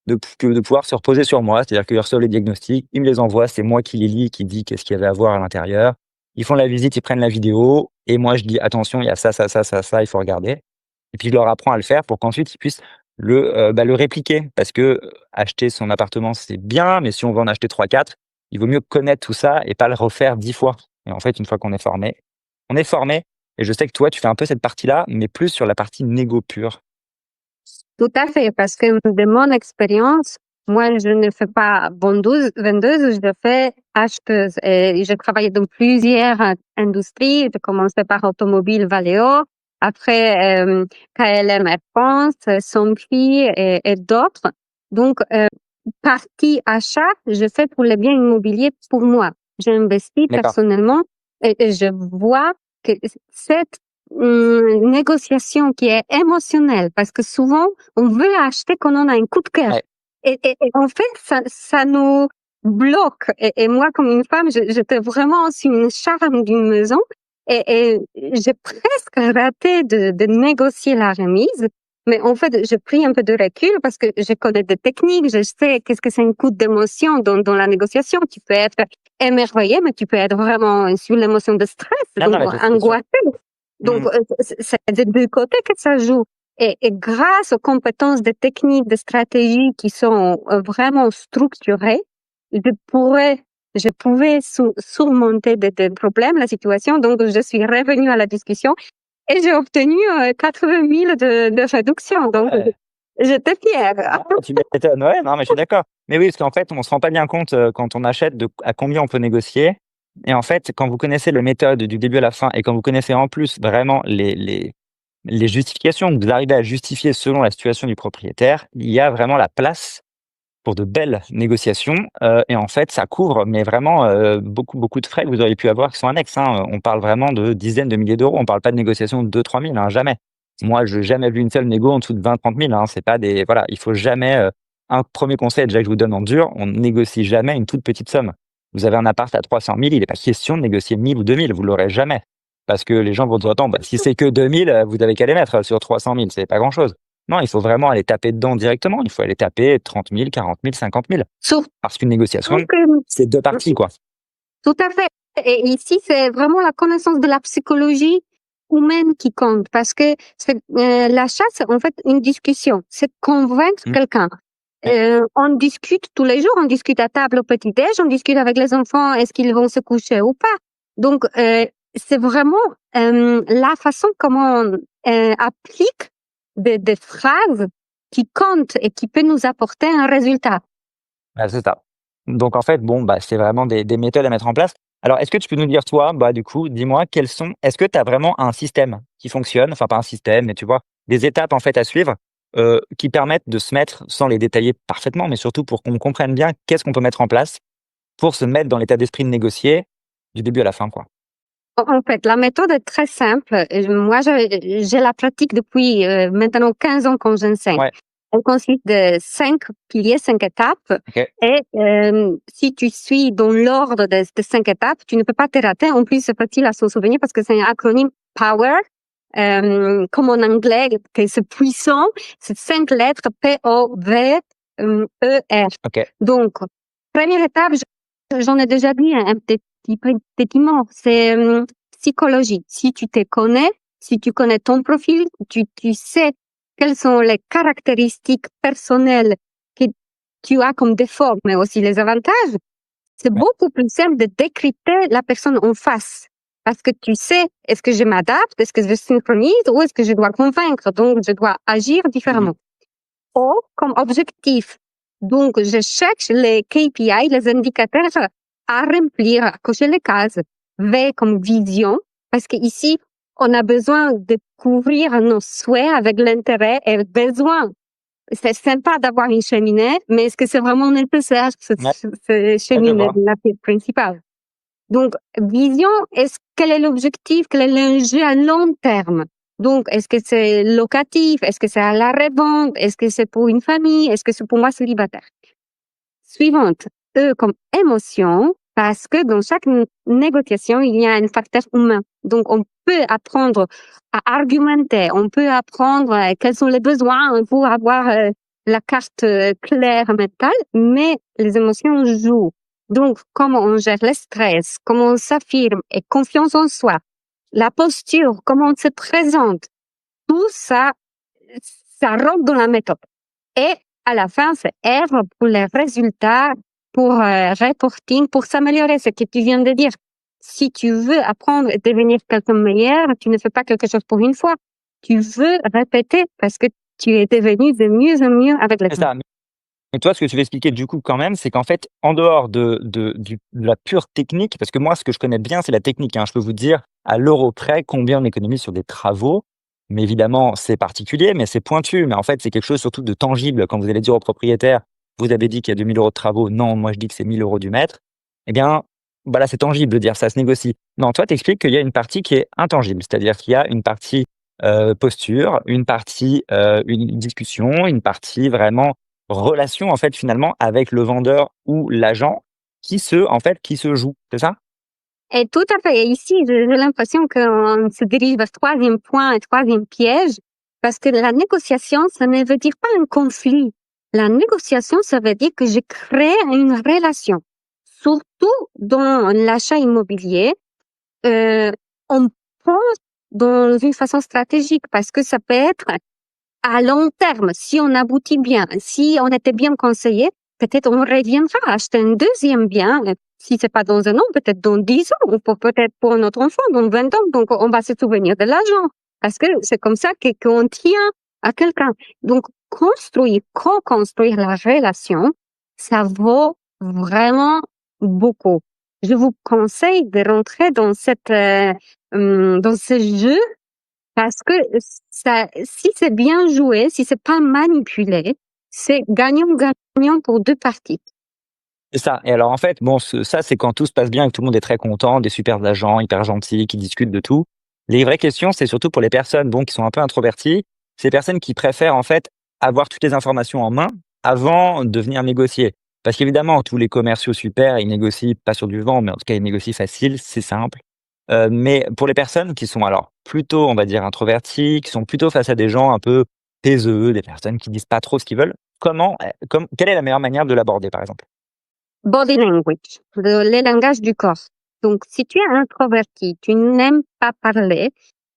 de pouvoir se reposer sur moi. C'est-à-dire qu'ils reçoivent les diagnostics, ils me les envoient, c'est moi qui les lis, qui dit qu'est-ce qu'il y avait à voir à l'intérieur. Ils font la visite, ils prennent la vidéo et moi je dis: «Attention, il y a ça, ça, ça, ça, ça, il faut regarder» et puis je leur apprends à le faire pour qu'ensuite ils puissent le répliquer. Parce que, acheter son appartement, c'est bien, mais si on veut en acheter trois quatre, il vaut mieux connaître tout ça et pas le refaire 10 fois. Et en fait, une fois qu'on est formé, on est formé et je sais que toi, tu fais un peu cette partie-là, mais plus sur la partie négo pure. Tout à fait, parce que de mon expérience, moi, je ne fais pas vendeuse, je fais acheteuse. Et j'ai travaillé dans plusieurs industries. J'ai commencé par Automobile Valeo, après KLM Air France, Somfy et d'autres. Donc, partie achat, je fais pour les biens immobiliers pour moi. J'investis D'accord. personnellement et je vois que cette négociation qui est émotionnelle, parce que souvent, on veut acheter quand on a un coup de cœur. Ouais. Et en fait, ça nous bloque. Et moi, comme une femme, j'étais vraiment sur une charme d'une maison et j'ai presque raté de négocier la remise. Mais en fait, j'ai pris un peu de recul parce que je connais des techniques, je sais qu'est-ce que c'est un coup d'émotion dans la négociation. Tu peux être émerveillé, mais tu peux être vraiment sur l'émotion de stress, Non, donc non, mais c'est sûr. angoissé. Donc, Mmh. c'est des deux côtés que ça joue. Et grâce aux compétences de techniques, de stratégies qui sont vraiment structurées, je pourrais, je pouvais surmonter des problèmes, la situation. Donc, je suis revenue à la discussion et j'ai obtenu 80 000 de réduction. Donc, Ouais. j'étais fière. Non, tu m'étonnes, ouais, non, mais je suis d'accord. Mais oui, parce qu'en fait, on se rend pas bien compte, quand on achète à combien on peut négocier et en fait, quand vous connaissez la méthode du début à la fin et quand vous connaissez en plus vraiment les justifications, que vous arrivez à justifier selon la situation du propriétaire, il y a vraiment la place pour de belles négociations, et en fait, ça couvre, mais vraiment, beaucoup, beaucoup de frais que vous auriez pu avoir qui sont annexes, hein. On parle vraiment de dizaines de milliers d'euros. On parle pas de négociations de 2 000-3 000, hein, jamais. Moi, j'ai jamais vu une seule négo en dessous de 20-30 000, hein. C'est pas des voilà, il faut jamais, un premier conseil déjà que je vous donne en dur, on négocie jamais une toute petite somme. Vous avez un appart à 300 000, il est pas question de négocier 1 000 ou 2 000, vous l'aurez jamais. Parce que les gens vont dire: «Attends, bah, si c'est que 2 000, vous avez qu'à les mettre, sur 300 000, c'est pas grand-chose». Non, il faut vraiment aller taper dedans directement. Il faut aller taper 30 000, 40 000, 50 000. Surtout Parce qu'une négociation, que c'est 2 parties, quoi. tout à fait. Et ici, c'est vraiment la connaissance de la psychologie humaine qui compte parce que l'achat, c'est en fait une discussion. C'est convaincre Mmh. quelqu'un. Ouais. On discute tous les jours, on discute à table au petit-déj, on discute avec les enfants, est-ce qu'ils vont se coucher ou pas. Donc, c'est vraiment la façon comment on applique des phrases qui comptent et qui peut nous apporter un résultat. Bah, c'est ça. Donc en fait, bon, bah, c'est vraiment des méthodes à mettre en place. Alors, est-ce que tu peux nous dire, toi, bah, du coup, dis-moi est-ce que tu as vraiment un système qui fonctionne? Enfin, pas un système, mais tu vois, des étapes, en fait, à suivre, qui permettent de se mettre, sans les détailler parfaitement, mais surtout pour qu'on comprenne bien qu'est-ce qu'on peut mettre en place pour se mettre dans l'état d'esprit de négocier du début à la fin, quoi? En fait, la méthode est très simple. Moi, j'ai la pratique depuis maintenant 15 ans quand j'enseigne. Ouais, Elle consiste de 5 piliers, 5 étapes. OK, Et si tu suis dans l'ordre de 5 étapes, tu ne peux pas te rater. En plus, c'est facile à se souvenir parce que c'est un acronyme POWER, comme en anglais, que c'est puissant. C'est 5 lettres POWER. OK, Donc, première étape, j'en ai déjà dit un petit mot, c'est psychologie. Si tu te connais, si tu connais ton profil, tu sais quelles sont les caractéristiques personnelles que tu as comme défaut, mais aussi les avantages, c'est ouais, beaucoup plus simple de décrypter la personne en face. Parce que tu sais, est-ce que je m'adapte, est-ce que je synchronise ou est-ce que je dois convaincre, donc je dois agir mmh, différemment. O comme objectif. Donc, je cherche les KPI, les indicateurs à remplir, à cocher les cases. V comme vision, parce qu'ici, on a besoin de couvrir nos souhaits avec l'intérêt et le besoin. C'est sympa d'avoir une cheminée, mais est-ce que c'est vraiment nécessaire, ouais, cette ouais, je cheminée, vois. la pièce principale? Donc, vision, quel est l'objectif, quel est l'enjeu à long terme? Donc, est-ce que c'est locatif? Est-ce que c'est à la revente? Est-ce que c'est pour une famille? Est-ce que c'est pour moi célibataire? Suivante, E comme émotion, parce que dans chaque négociation, il y a un facteur humain. Donc, on peut apprendre à argumenter, on peut apprendre quels sont les besoins pour avoir la carte claire mentale, mais les émotions jouent. Donc, comment on gère le stress, comment on s'affirme et confiance en soi, la posture, comment on se présente, tout ça, ça rentre dans la méthode. Et à la fin, c'est R pour les résultats, pour reporting, pour s'améliorer, ce que tu viens de dire. Si tu veux apprendre et devenir quelqu'un de meilleur, tu ne fais pas quelque chose pour une fois. Tu veux répéter parce que tu es devenu de mieux en mieux avec le C'est temps. ça. Et toi, ce que tu veux expliquer du coup quand même, c'est qu'en fait, en dehors de la pure technique, parce que moi, ce que je connais bien, c'est la technique, hein. Je peux vous dire à l'euro près combien on économise sur des travaux. Mais évidemment, c'est particulier, mais c'est pointu. Mais en fait, c'est quelque chose surtout de tangible. Quand vous allez dire au propriétaire, vous avez dit qu'il y a 2 000 € de travaux. Non, moi, je dis que c'est 1 000 € du mètre. Eh bien, voilà, c'est tangible de dire ça se négocie. Non, toi, tu expliques qu'il y a une partie qui est intangible. C'est-à-dire qu'il y a une partie posture, une partie une discussion, une partie vraiment relation en fait finalement avec le vendeur ou l'agent qui se joue, c'est ça? Et tout à fait. Et ici, j'ai l'impression qu'on se dirige vers le troisième point et troisième piège, parce que la négociation, ça ne veut dire pas un conflit. La négociation, ça veut dire que je crée une relation. Surtout dans l'achat immobilier, on pense dans une façon stratégique parce que ça peut être à long terme, si on aboutit bien, si on était bien conseillé, peut-être on reviendra acheter un deuxième bien. Si c'est pas dans un an, peut-être dans 10 ans, ou peut-être pour notre enfant dans 20 ans. Donc, on va se souvenir de l'argent. Parce que c'est comme ça qu'on tient à quelqu'un. Donc, construire, co-construire la relation, ça vaut vraiment beaucoup. Je vous conseille de rentrer dans dans ce jeu parce que ça, si c'est bien joué, si c'est pas manipulé, c'est gagnant-gagnant pour deux parties. C'est ça et alors en fait, bon ça c'est quand tout se passe bien et que tout le monde est très content, des super agents hyper gentils qui discutent de tout. Les vraies questions, c'est surtout pour les personnes, bon, qui sont un peu introverties, ces personnes qui préfèrent en fait avoir toutes les informations en main avant de venir négocier. Parce qu'évidemment, tous les commerciaux super, ils négocient pas sur du vent, mais en tout cas, ils négocient facile, c'est simple. Mais pour les personnes qui sont alors plutôt, on va dire, introverties, qui sont plutôt face à des gens un peu taiseux, des personnes qui disent pas trop ce qu'ils veulent, quelle est la meilleure manière de l'aborder, par exemple? Body language, le langage du corps. Donc, si tu es introverti, tu n'aimes pas parler,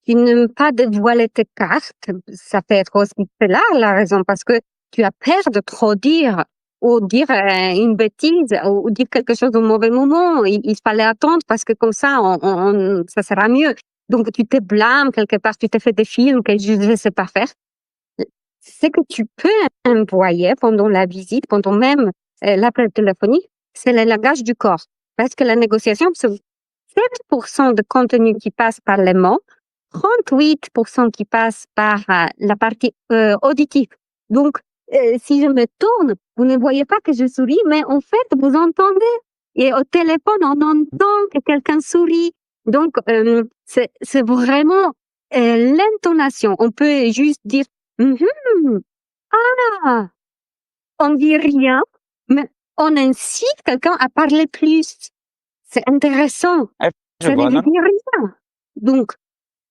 tu n'aimes pas dévoiler tes cartes, ça peut être aussi là la raison, parce que tu as peur de trop dire ou dire une bêtise ou dire quelque chose au mauvais moment. Il fallait attendre parce que comme ça, ça sera mieux. Donc, tu te blâmes quelque part, tu te fais des films que je ne sais pas faire. Ce que tu peux envoyer pendant la visite, pendant même l'appel téléphonique, c'est le langage du corps. Parce que la négociation, c'est 7% de contenu qui passe par les mots, 38% qui passe par la partie auditive. Donc, si je me tourne, vous ne voyez pas que je souris, mais en fait, vous entendez. Et au téléphone, on entend que quelqu'un sourit. Donc, c'est vraiment l'intonation. On peut juste dire Mhm, ah, on dit rien, mais on incite quelqu'un à parler plus. C'est intéressant. Ah, je Ça ne vois, veut non, non. dire rien. Donc,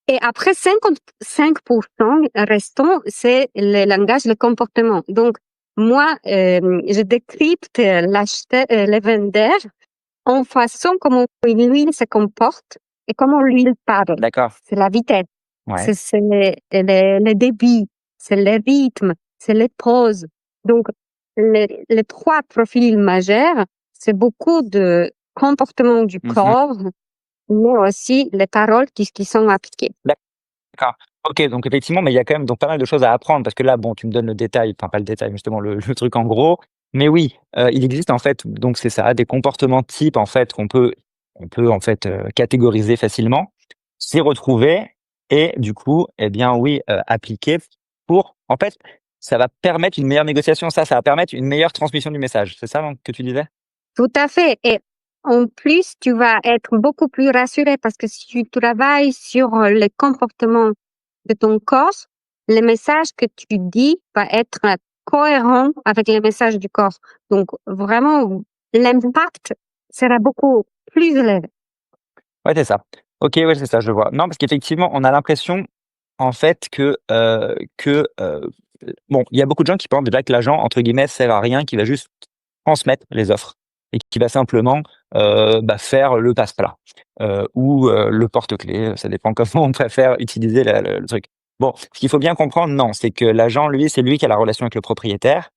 et après 55% restant, c'est le langage, le comportement. Donc, moi, je décrypte le vendeur en façon comment lui il se comporte et comment lui il parle. D'accord. C'est la vitesse, Ouais. c'est le débit, c'est le rythme, c'est les pauses. Donc, les trois profils majeurs, c'est beaucoup de comportement du Mmh. corps, mais aussi les paroles qui sont appliquées. D'accord. OK, donc effectivement, mais il y a quand même donc pas mal de choses à apprendre parce que là, bon, tu me donnes le détail, enfin pas le détail, mais justement le truc en gros. Mais oui, il existe en fait, donc c'est ça, des comportements types en fait qu'on peut en fait, catégoriser facilement, s'y retrouver et du coup, eh bien oui, appliquer pour en fait, ça va permettre une meilleure négociation, ça va permettre une meilleure transmission du message. C'est ça donc que tu disais? Tout à fait. Et en plus, tu vas être beaucoup plus rassuré parce que si tu travailles sur les comportements de ton corps, le message que tu dis va être cohérent avec les messages du corps. Donc, vraiment, l'impact sera beaucoup plus élevé. Ouais, c'est ça. OK, ouais, c'est ça, je vois. Non, parce qu'effectivement, on a l'impression, en fait, bon, il y a beaucoup de gens qui pensent déjà que l'agent, entre guillemets, «sert à rien», qui va juste transmettre les offres et qui va simplement, faire le passe-plat, ou, le porte-clés, ça dépend comment on préfère utiliser le truc. Bon, ce qu'il faut bien comprendre, non, c'est que l'agent, lui, c'est lui qui a la relation avec le propriétaire,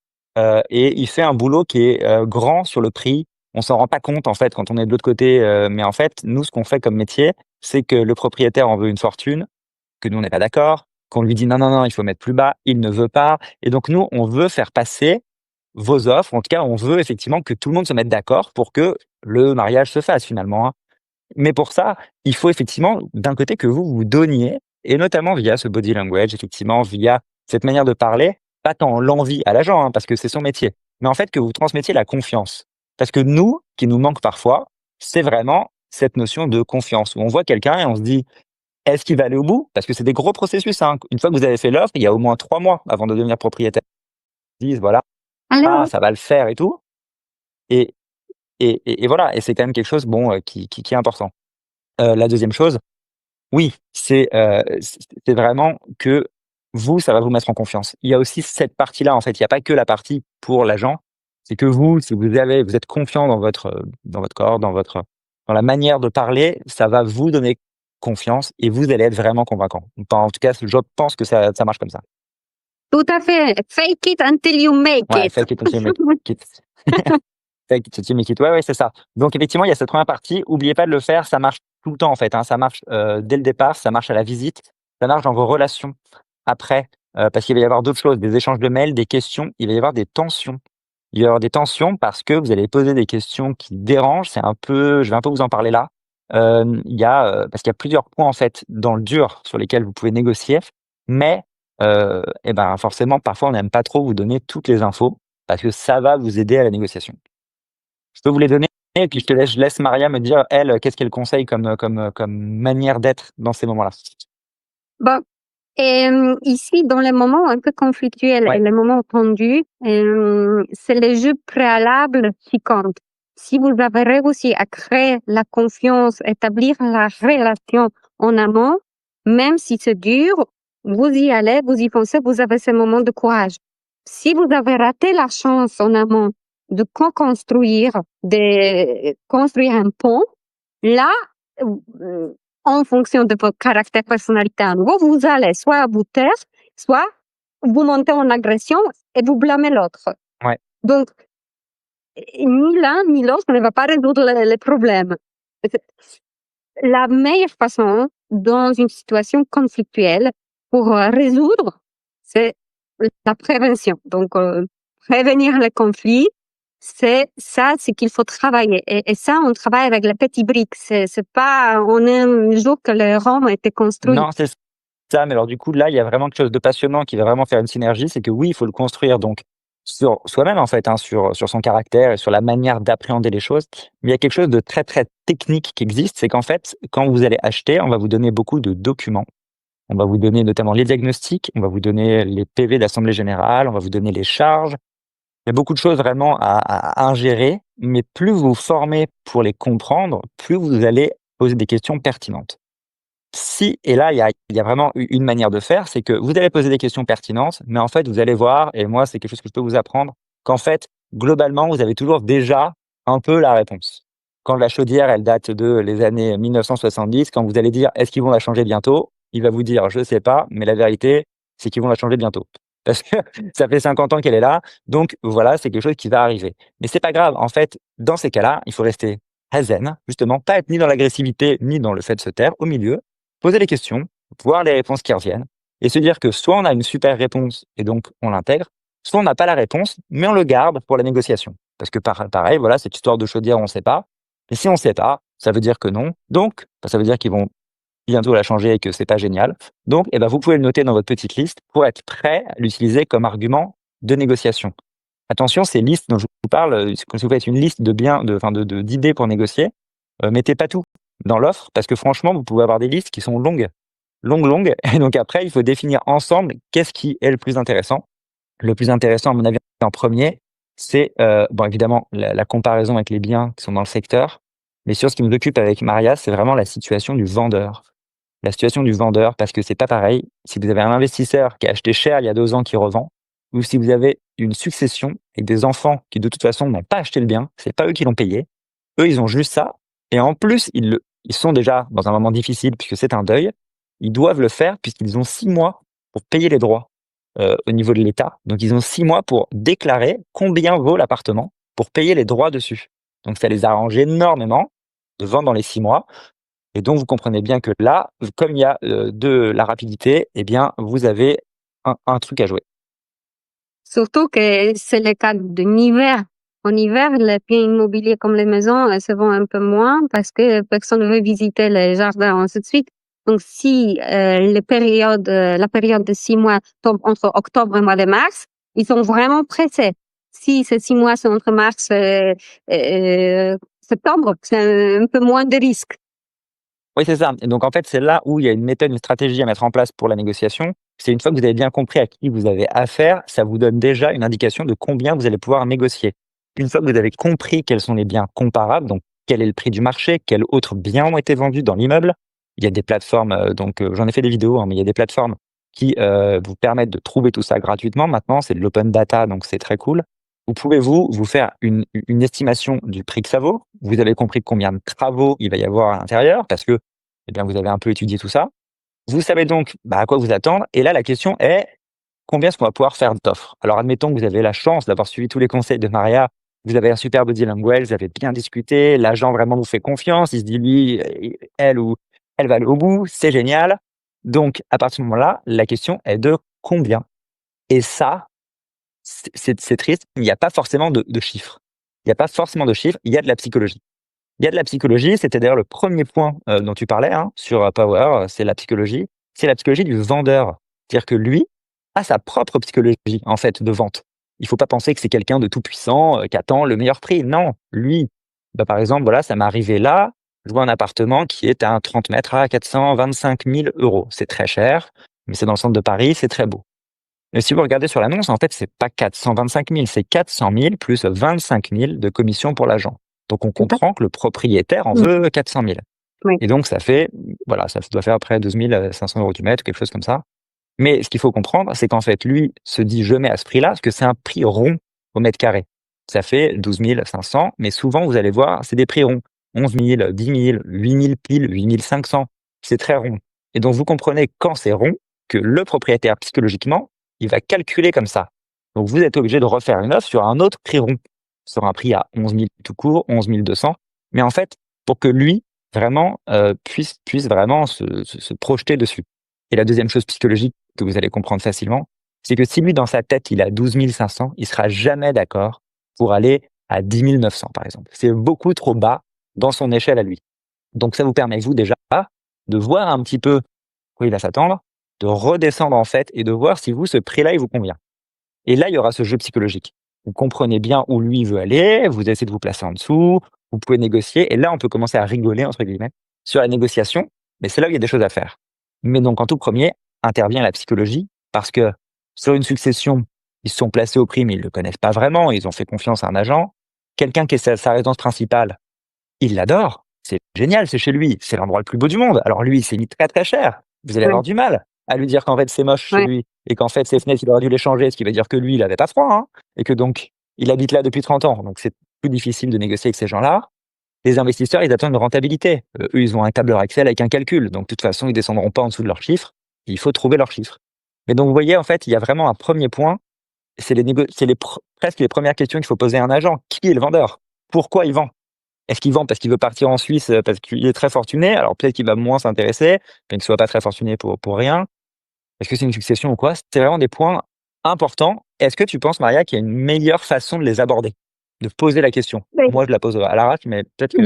et il fait un boulot qui est, grand sur le prix. On s'en rend pas compte, en fait, quand on est de l'autre côté, mais en fait, nous, ce qu'on fait comme métier, c'est que le propriétaire en veut une fortune, que nous, on n'est pas d'accord, qu'on lui dit: «Non, non, non, il faut mettre plus bas», il ne veut pas et donc nous, on veut faire passer vos offres. En tout cas, on veut effectivement que tout le monde se mette d'accord pour que le mariage se fasse finalement, hein. Mais pour ça, il faut effectivement, d'un côté, que vous vous donniez et notamment via ce body language, effectivement, via cette manière de parler, pas tant l'envie à l'agent, hein, parce que c'est son métier, mais en fait que vous transmettiez la confiance. Parce que nous, qui nous manque parfois, c'est vraiment cette notion de confiance où on voit quelqu'un et on se dit: «Est-ce qu'il va aller au bout?» Parce que c'est des gros processus, hein. Une fois que vous avez fait l'offre, il y a au moins 3 mois avant de devenir propriétaire. Ils disent: «Voilà, ah, Alors, ça va le faire et tout» et et voilà et c'est quand même quelque chose, bon, qui est important. La deuxième chose, oui, c'est vraiment que vous, ça va vous mettre en confiance. Il y a aussi cette partie-là, en fait, il y a pas que la partie pour l'agent, c'est que vous, si vous êtes confiant dans votre corps, dans la manière de parler, ça va vous donner confiance et vous allez être vraiment convaincant. Enfin, en tout cas, je pense que ça marche comme ça. tout à fait. Fake it until you make Ouais, it. fake it until you make it. Fake it until you make it. Ouais, ouais, c'est ça. Donc effectivement, il y a cette première partie, oubliez pas de le faire, ça marche tout le temps en fait, hein. Ça marche, dès le départ, ça marche à la visite, ça marche dans vos relations après, parce qu'il va y avoir d'autres choses, des échanges de mails, des questions, il va y avoir des tensions. Il va y avoir des tensions parce que vous allez poser des questions qui dérangent, je vais un peu vous en parler là. Parce qu'il y a plusieurs points en fait dans le dur sur lesquels vous pouvez négocier, mais et ben, forcément parfois on n'aime pas trop vous donner toutes les infos parce que ça va vous aider à la négociation. Je peux vous les donner et puis je laisse Maria me dire elle, qu'est-ce qu'elle conseille comme manière d'être dans ces moments-là? Bon, ici, dans les moments un peu conflictuels et Ouais, les moments tendus, c'est le jeu préalable qui compte. Si vous avez réussi à créer la confiance, établir la relation en amont, même si c'est dur, vous y allez, vous y pensez, vous avez ce moment de courage. Si vous avez raté la chance en amont de co-construire, de construire un pont, là, en fonction de votre caractère, personnalité à nouveau, vous allez soit vous taire, soit vous montez en agression et vous blâmez l'autre. ouais. Donc, ni l'un ni l'autre ne va pas résoudre le problème. La meilleure façon dans une situation conflictuelle pour résoudre, c'est la prévention. Donc, prévenir le conflit, c'est ça, c'est qu'il faut travailler. Et ça, on travaille avec les petits briques. C'est pas en un jour que le Rome a été construit. Non, c'est ça, mais alors du coup, là, il y a vraiment quelque chose de passionnant qui va vraiment faire une synergie, c'est que oui, il faut le construire donc sur soi-même, en fait, hein, sur son caractère et sur la manière d'appréhender les choses. Mais il y a quelque chose de très, très technique qui existe, c'est qu'en fait, quand vous allez acheter, on va vous donner beaucoup de documents. On va vous donner notamment les diagnostics, on va vous donner les PV d'assemblée générale, on va vous donner les charges. Il y a beaucoup de choses vraiment à ingérer, mais plus vous vous formez pour les comprendre, plus vous allez poser des questions pertinentes. Si et là, il y a vraiment une manière de faire, c'est que vous allez poser des questions pertinentes, mais en fait, vous allez voir et moi, c'est quelque chose que je peux vous apprendre, qu'en fait, globalement, vous avez toujours déjà un peu la réponse. Quand la chaudière, elle date de les années 1970, quand vous allez dire: «Est-ce qu'ils vont la changer bientôt?» Il va vous dire: «Je sais pas, mais la vérité, c'est qu'ils vont la changer bientôt». Parce que ça fait 50 ans qu'elle est là, donc voilà, c'est quelque chose qui va arriver. Mais c'est pas grave, en fait, dans ces cas-là, il faut rester zen, justement, pas être ni dans l'agressivité, ni dans le fait de se taire, au milieu. Poser les questions, voir les réponses qui reviennent et se dire que soit on a une super réponse et donc on l'intègre, soit on n'a pas la réponse, mais on le garde pour la négociation. Parce que pareil, voilà, cette histoire de chaudière, on ne sait pas. Et si on ne sait pas, ça veut dire que non. Donc, ça veut dire qu'ils vont bientôt la changer et que c'est pas génial. Donc, vous pouvez le noter dans votre petite liste pour être prêt à l'utiliser comme argument de négociation. Attention, ces listes dont je vous parle, quand vous faites une liste de biens, d'idées pour négocier, mettez pas tout dans l'offre parce que franchement, vous pouvez avoir des listes qui sont longues, longues, longues. Et donc après, il faut définir ensemble qu'est-ce qui est le plus intéressant. Le plus intéressant, à mon avis, en premier, c'est bon, évidemment, la comparaison avec les biens qui sont dans le secteur. Mais sur ce qui nous occupe avec Maria, c'est vraiment la situation du vendeur. La situation du vendeur, parce que c'est pas pareil. Si vous avez un investisseur qui a acheté cher il y a 2 ans, qui revend, ou si vous avez une succession et des enfants qui, de toute façon, n'ont pas acheté le bien, c'est pas eux qui l'ont payé. Eux, ils ont juste ça. Et en plus, ils sont déjà dans un moment difficile puisque c'est un deuil. Ils doivent le faire puisqu'ils ont 6 mois pour payer les droits au niveau de l'État. Donc, ils ont 6 mois pour déclarer combien vaut l'appartement pour payer les droits dessus. Donc, ça les arrange énormément de vendre dans les 6 mois. Et donc, vous comprenez bien que là, comme il y a de la rapidité, eh bien, vous avez un truc à jouer. Surtout que c'est le cas de hiver. En hiver, les biens immobiliers comme les maisons, se vendent un peu moins parce que personne ne veut visiter les jardins, ainsi de suite. Donc, si la période de 6 mois tombe entre octobre et mois de mars, ils sont vraiment pressés. Si ces 6 mois sont entre mars et septembre, c'est un peu moins de risques. Oui, c'est ça. Et donc, en fait, c'est là où il y a une méthode, une stratégie à mettre en place pour la négociation. C'est une fois que vous avez bien compris à qui vous avez affaire, ça vous donne déjà une indication de combien vous allez pouvoir négocier. Une fois que vous avez compris quels sont les biens comparables, donc quel est le prix du marché, quels autres biens ont été vendus dans l'immeuble, il y a des plateformes, j'en ai fait des vidéos, hein, mais il y a des plateformes qui vous permettent de trouver tout ça gratuitement. Maintenant, c'est de l'open data, donc c'est très cool. Vous pouvez vous faire une estimation du prix que ça vaut. Vous avez compris combien de travaux il va y avoir à l'intérieur parce que eh bien, vous avez un peu étudié tout ça. Vous savez donc à quoi vous attendre. Et là, la question est combien est-ce qu'on va pouvoir faire d'offres? Alors, admettons que vous avez la chance d'avoir suivi tous les conseils de Maria. Vous avez un super body language, vous avez bien discuté, l'agent vraiment vous fait confiance, il se dit lui, elle ou elle va aller au bout, c'est génial. Donc, à partir de ce moment-là, la question est de combien? Et ça, c'est triste, il n'y a pas forcément de chiffres. Il n'y a pas forcément de chiffres, il y a de la psychologie. Il y a de la psychologie, c'était d'ailleurs le premier point, dont tu parlais, hein, sur, Power, c'est la psychologie. C'est la psychologie du vendeur. C'est-à-dire que lui a sa propre psychologie, en fait, de vente. Il faut pas penser que c'est quelqu'un de tout puissant, qui attend le meilleur prix. Non, lui, par exemple, voilà, ça m'est arrivé là, je vois un appartement qui est à un 30 mètres à 425 000 €. C'est très cher, mais c'est dans le centre de Paris, c'est très beau. Mais si vous regardez sur l'annonce, en fait, c'est pas 425 000, c'est 400 000 plus 25 000 de commission pour l'agent. Donc, on C'est pas comprend que le propriétaire en Mmh. veut 400 000. Oui. Et donc, ça fait, voilà, ça doit faire après 12 500 € du mètre, quelque chose comme ça. Mais ce qu'il faut comprendre, c'est qu'en fait, lui se dit je mets à ce prix-là, parce que c'est un prix rond au mètre carré. Ça fait 12 500, mais souvent, vous allez voir, c'est des prix ronds. 11 000, 10 000, 8 000 pile, 8 500. C'est très rond. Et donc, vous comprenez quand c'est rond que le propriétaire, psychologiquement, il va calculer comme ça. Donc, vous êtes obligé de refaire une offre sur un autre prix rond, sur un prix à 11 000 tout court, 11 200. Mais en fait, pour que lui, vraiment, puisse vraiment se projeter dessus. Et la deuxième chose psychologique que vous allez comprendre facilement, c'est que si lui, dans sa tête, il a 12 500, il sera jamais d'accord pour aller à 10 900, par exemple. C'est beaucoup trop bas dans son échelle à lui. Donc, ça vous permet, vous, déjà, de voir un petit peu où il va s'attendre, de redescendre, en fait, et de voir si vous, ce prix-là, il vous convient. Et là, il y aura ce jeu psychologique. Vous comprenez bien où lui veut aller, vous essayez de vous placer en dessous, vous pouvez négocier et là, on peut commencer à «rigoler» entre guillemets sur la négociation, mais c'est là où il y a des choses à faire. Mais donc en tout premier intervient la psychologie parce que sur une succession, ils se sont placés au prix, mais ils ne le connaissent pas vraiment, ils ont fait confiance à un agent. Quelqu'un qui est sa résidence principale, il l'adore, c'est génial, c'est chez lui, c'est l'endroit le plus beau du monde. Alors lui, il s'est mis très, très cher. Vous allez avoir Ouais, du mal à lui dire qu'en fait, c'est moche chez ouais. lui et qu'en fait, ses fenêtres, il aurait dû les changer, ce qui veut dire que lui, il avait pas froid, hein, et que donc il habite là depuis 30 ans. Donc c'est plus difficile de négocier avec ces gens-là. Les investisseurs, ils attendent une rentabilité. Eux, ils ont un tableur Excel avec un calcul. Donc de toute façon, ils descendront pas en dessous de leurs chiffres. Il faut trouver leurs chiffres. Mais donc vous voyez, en fait, il y a vraiment un premier point, c'est presque les premières questions qu'il faut poser à un agent. Qui est le vendeur? Pourquoi il vend? Est-ce qu'il vend parce qu'il veut partir en Suisse, parce qu'il est très fortuné? Alors peut-être qu'il va moins s'intéresser, bien qu'il soit pas très fortuné pour rien. Est-ce que c'est une succession ou quoi? C'est vraiment des points importants. Est-ce que tu penses, Maria, qu'il y a une meilleure façon de les aborder? De poser la question? Ben, Moi, je la pose à l'arrache, mais peut-être que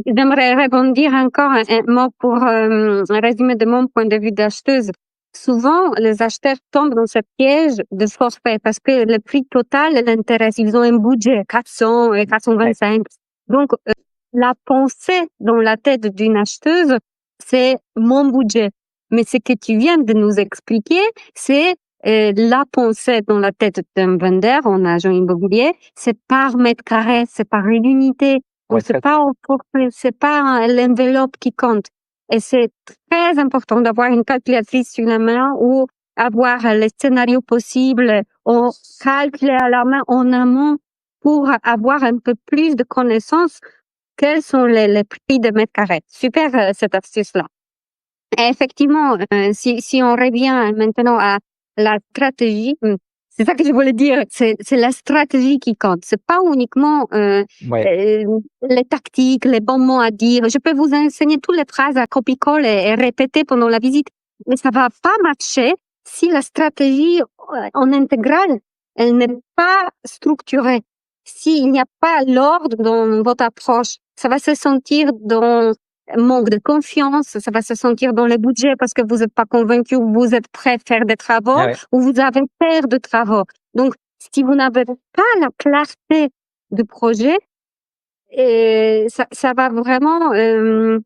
J'aimerais rebondir encore un mot pour résumer de mon point de vue d'acheteuse. Souvent, les acheteurs tombent dans ce piège de forfait parce que le prix total l'intéresse. Ils ont un budget 400 et ouais, 425. Donc, la pensée dans la tête d'une acheteuse, c'est mon budget. Mais ce que tu viens de nous expliquer, c'est la pensée dans la tête d'un vendeur, en agent immobilier, c'est par mètre carré, c'est par une unité. Donc, ouais, très c'est pas l'enveloppe qui compte. Et c'est très important d'avoir une calculatrice sur la main ou avoir les scénarios possibles ou calculer à la main en amont pour avoir un peu plus de connaissances quels sont les prix de mètre carré. Super, cette astuce-là. Et effectivement, si on revient maintenant à la stratégie, c'est ça que je voulais dire, c'est la stratégie qui compte. C'est pas uniquement ouais, les tactiques, les bons mots à dire. Je peux vous enseigner toutes les phrases à copier-coller et répéter pendant la visite, mais ça va pas matcher si la stratégie en intégrale, elle n'est pas structurée. S'il n'y a pas l'ordre dans votre approche, ça va se sentir dans manque de confiance, ça va se sentir dans le budget parce que vous n'êtes pas convaincu ou vous êtes prêt à faire des travaux ouais, ouais. ou vous avez peur de travaux. Donc, si vous n'avez pas la clarté du projet, ça va vraiment ne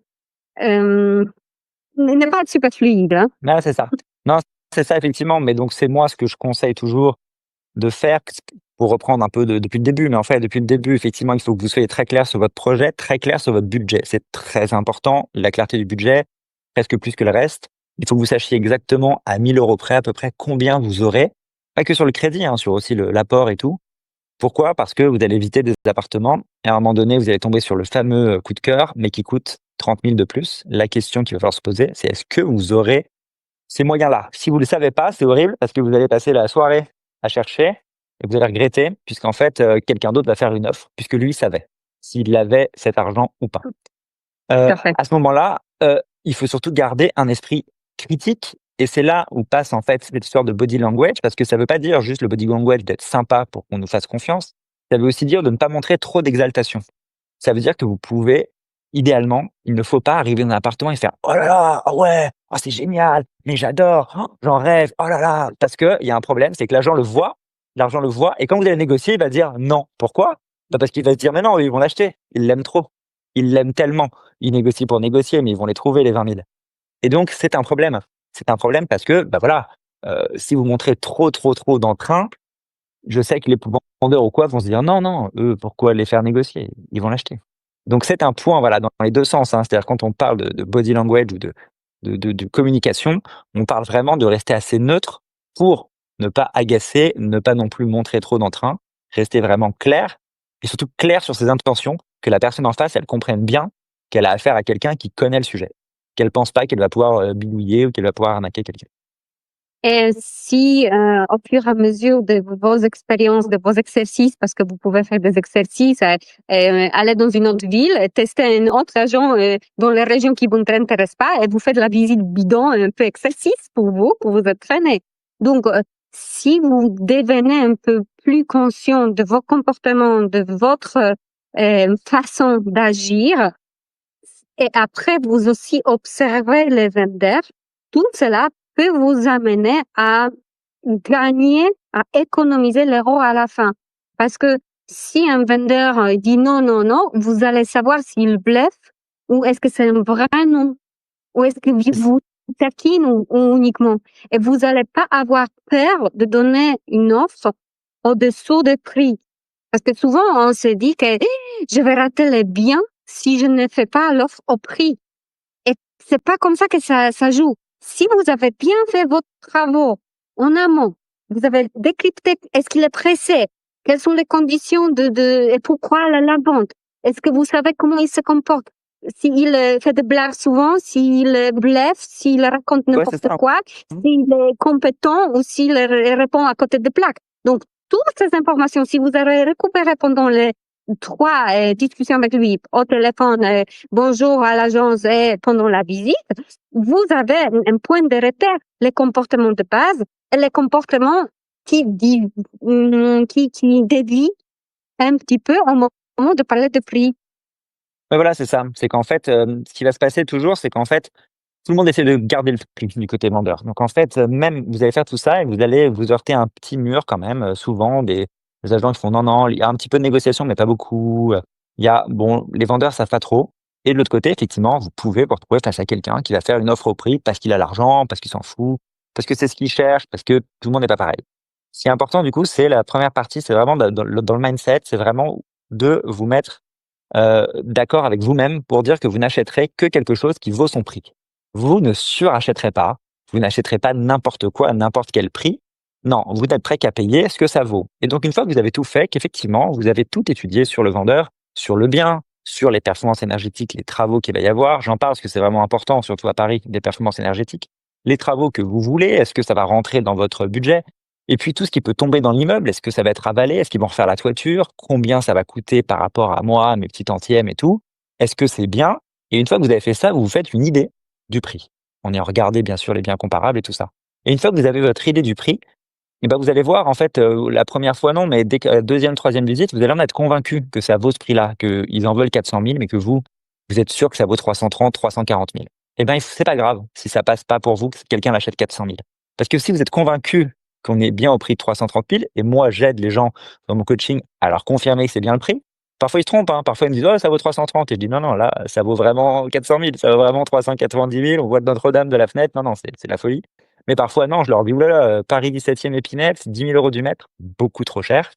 pas être super fluide. Hein. Non, c'est ça. Non, c'est ça effectivement, mais donc c'est moi ce que je conseille toujours de faire pour reprendre un peu depuis le début, mais en fait, depuis le début, effectivement, il faut que vous soyez très clair sur votre projet, très clair sur votre budget. C'est très important, la clarté du budget, presque plus que le reste. Il faut que vous sachiez exactement à 1 000 € près, à peu près, combien vous aurez. Pas que sur le crédit, hein, sur aussi l'apport et tout. Pourquoi? Parce que vous allez éviter des appartements et à un moment donné, vous allez tomber sur le fameux coup de cœur, mais qui coûte 30 000 de plus. La question qu'il va falloir se poser, c'est est-ce que vous aurez ces moyens-là? Si vous ne le savez pas, c'est horrible parce que vous allez passer la soirée à chercher et vous allez regretter puisqu'en fait, quelqu'un d'autre va faire une offre puisque lui savait s'il avait cet argent ou pas. Tout à fait. À ce moment-là, il faut surtout garder un esprit critique et c'est là où passe en fait cette histoire de body language parce que ça veut pas dire juste le body language d'être sympa pour qu'on nous fasse confiance. Ça veut aussi dire de ne pas montrer trop d'exaltation. Ça veut dire que vous pouvez idéalement, il ne faut pas arriver dans un appartement et faire: «Oh là là, ah ouais, ah c'est génial, mais j'adore, j'en rêve, oh là là!» parce qu'il y a un problème, c'est que l'argent le voit et quand vous allez négocier, il va dire: «Non». Pourquoi? Bah, parce qu'il va se dire: «Mais non, eux, ils vont l'acheter, ils l'aiment trop, ils l'aiment tellement». Ils négocient pour négocier, mais ils vont les trouver les 20 000 et donc c'est un problème. C'est un problème parce que, bah, voilà, si vous montrez trop, trop, trop d'entrain, je sais que les vendeurs ou quoi vont se dire: «Non, non, eux, pourquoi les faire négocier? Ils vont l'acheter». Donc c'est un point, voilà, dans les 2 sens, hein. C'est-à-dire quand on parle de body language ou de communication, on parle vraiment de rester assez neutre pour ne pas agacer, ne pas non plus montrer trop d'entrain, rester vraiment clair et surtout clair sur ses intentions, que la personne en face, elle comprenne bien qu'elle a affaire à quelqu'un qui connaît le sujet, qu'elle pense pas qu'elle va pouvoir, bidouiller ou qu'elle va pouvoir arnaquer quelqu'un. Et si, au fur et à mesure de vos expériences, de vos exercices, parce que vous pouvez faire des exercices, aller dans une autre ville, tester un autre agent dans les régions qui vous intéressent pas, et vous faites la visite bidon, un peu exercice pour vous entraîner. Donc, si vous devenez un peu plus conscient de vos comportements, de votre façon d'agir, et après vous aussi observez les vendeurs, tout cela peut vous amener à gagner à économiser l'euro à la fin. Parce que si un vendeur dit non, non, non, vous allez savoir s'il bluffe ou est-ce que c'est un vrai non, ou est-ce que vous taquine ou uniquement. Et vous n'allez pas avoir peur de donner une offre au-dessous du prix. Parce que souvent, on se dit que je vais rater les biens si je ne fais pas l'offre au prix. Et c'est pas comme ça que ça joue. Si vous avez bien fait vos travaux en amont, vous avez décrypté, est-ce qu'il est pressé? Quelles sont les conditions et pourquoi la vente? Est-ce que vous savez comment il se comporte? S'il fait des blagues souvent, s'il bluffe, s'il raconte Ouais, c'est n'importe ça. quoi, s'il est compétent ou s'il répond à côté des plaques. Donc, toutes ces informations, si vous avez récupéré pendant les 3 discussions avec lui au téléphone, bonjour à l'agence et pendant la visite, vous avez un point de repère, les comportements de base et les comportements qui dévient un petit peu au moment de parler de prix. Ouais, voilà, c'est ça. C'est qu'en fait, ce qui va se passer toujours, c'est qu'en fait, tout le monde essaie de garder le prix du côté vendeur. Donc en fait, même vous allez faire tout ça et vous allez vous heurter à un petit mur quand même, souvent des agents qui font: «Non, non», il y a un petit peu de négociation, mais pas beaucoup, il y a bon, les vendeurs savent pas trop et de l'autre côté, effectivement, vous pouvez vous retrouver face à quelqu'un qui va faire une offre au prix parce qu'il a l'argent, parce qu'il s'en fout, parce que c'est ce qu'il cherche, parce que tout le monde n'est pas pareil. Ce qui est important du coup, c'est la première partie, c'est vraiment dans le mindset, c'est vraiment de vous mettre d'accord avec vous-même pour dire que vous n'achèterez que quelque chose qui vaut son prix. Vous ne surachèterez pas, vous n'achèterez pas n'importe quoi à n'importe quel prix. Non, vous n'êtes prêt qu'à payer ce que ça vaut. Et donc une fois que vous avez tout fait, qu'effectivement, vous avez tout étudié sur le vendeur, sur le bien, sur les performances énergétiques, les travaux qu'il va y avoir, j'en parle parce que c'est vraiment important, surtout à Paris, des performances énergétiques. Les travaux que vous voulez, est-ce que ça va rentrer dans votre budget? Et puis tout ce qui peut tomber dans l'immeuble, est-ce que ça va être avalé? Est-ce qu'ils vont refaire la toiture? Combien ça va coûter par rapport à moi, mes petits tantièmes et tout? Est-ce que c'est bien? Et une fois que vous avez fait ça, vous vous faites une idée du prix. On y a regardé bien sûr les biens comparables et tout ça. Et une fois que vous avez votre idée du prix, et ben vous allez voir en fait, la première fois non, mais dès que 2e, 3e visite, vous allez en être convaincu que ça vaut ce prix-là, qu'ils en veulent 400 000 mais que vous êtes sûr que ça vaut 330 340 000. Et ben c'est pas grave si ça passe pas pour vous, que quelqu'un l'achète 400 000. Parce que si vous êtes convaincu qu'on est bien au prix de 330 000 et moi j'aide les gens dans mon coaching à leur confirmer que c'est bien le prix. Parfois ils se trompent, hein, parfois ils me disent: «Oh ça vaut 330» et je dis: «Non, non, là ça vaut vraiment 400 000, ça vaut vraiment 390 000, on voit Notre-Dame de la fenêtre». Non, non, c'est de la folie. Mais parfois non, je leur dis: «Ouh là là, Paris 17e Épinette, 10 000 € du mètre, beaucoup trop cher».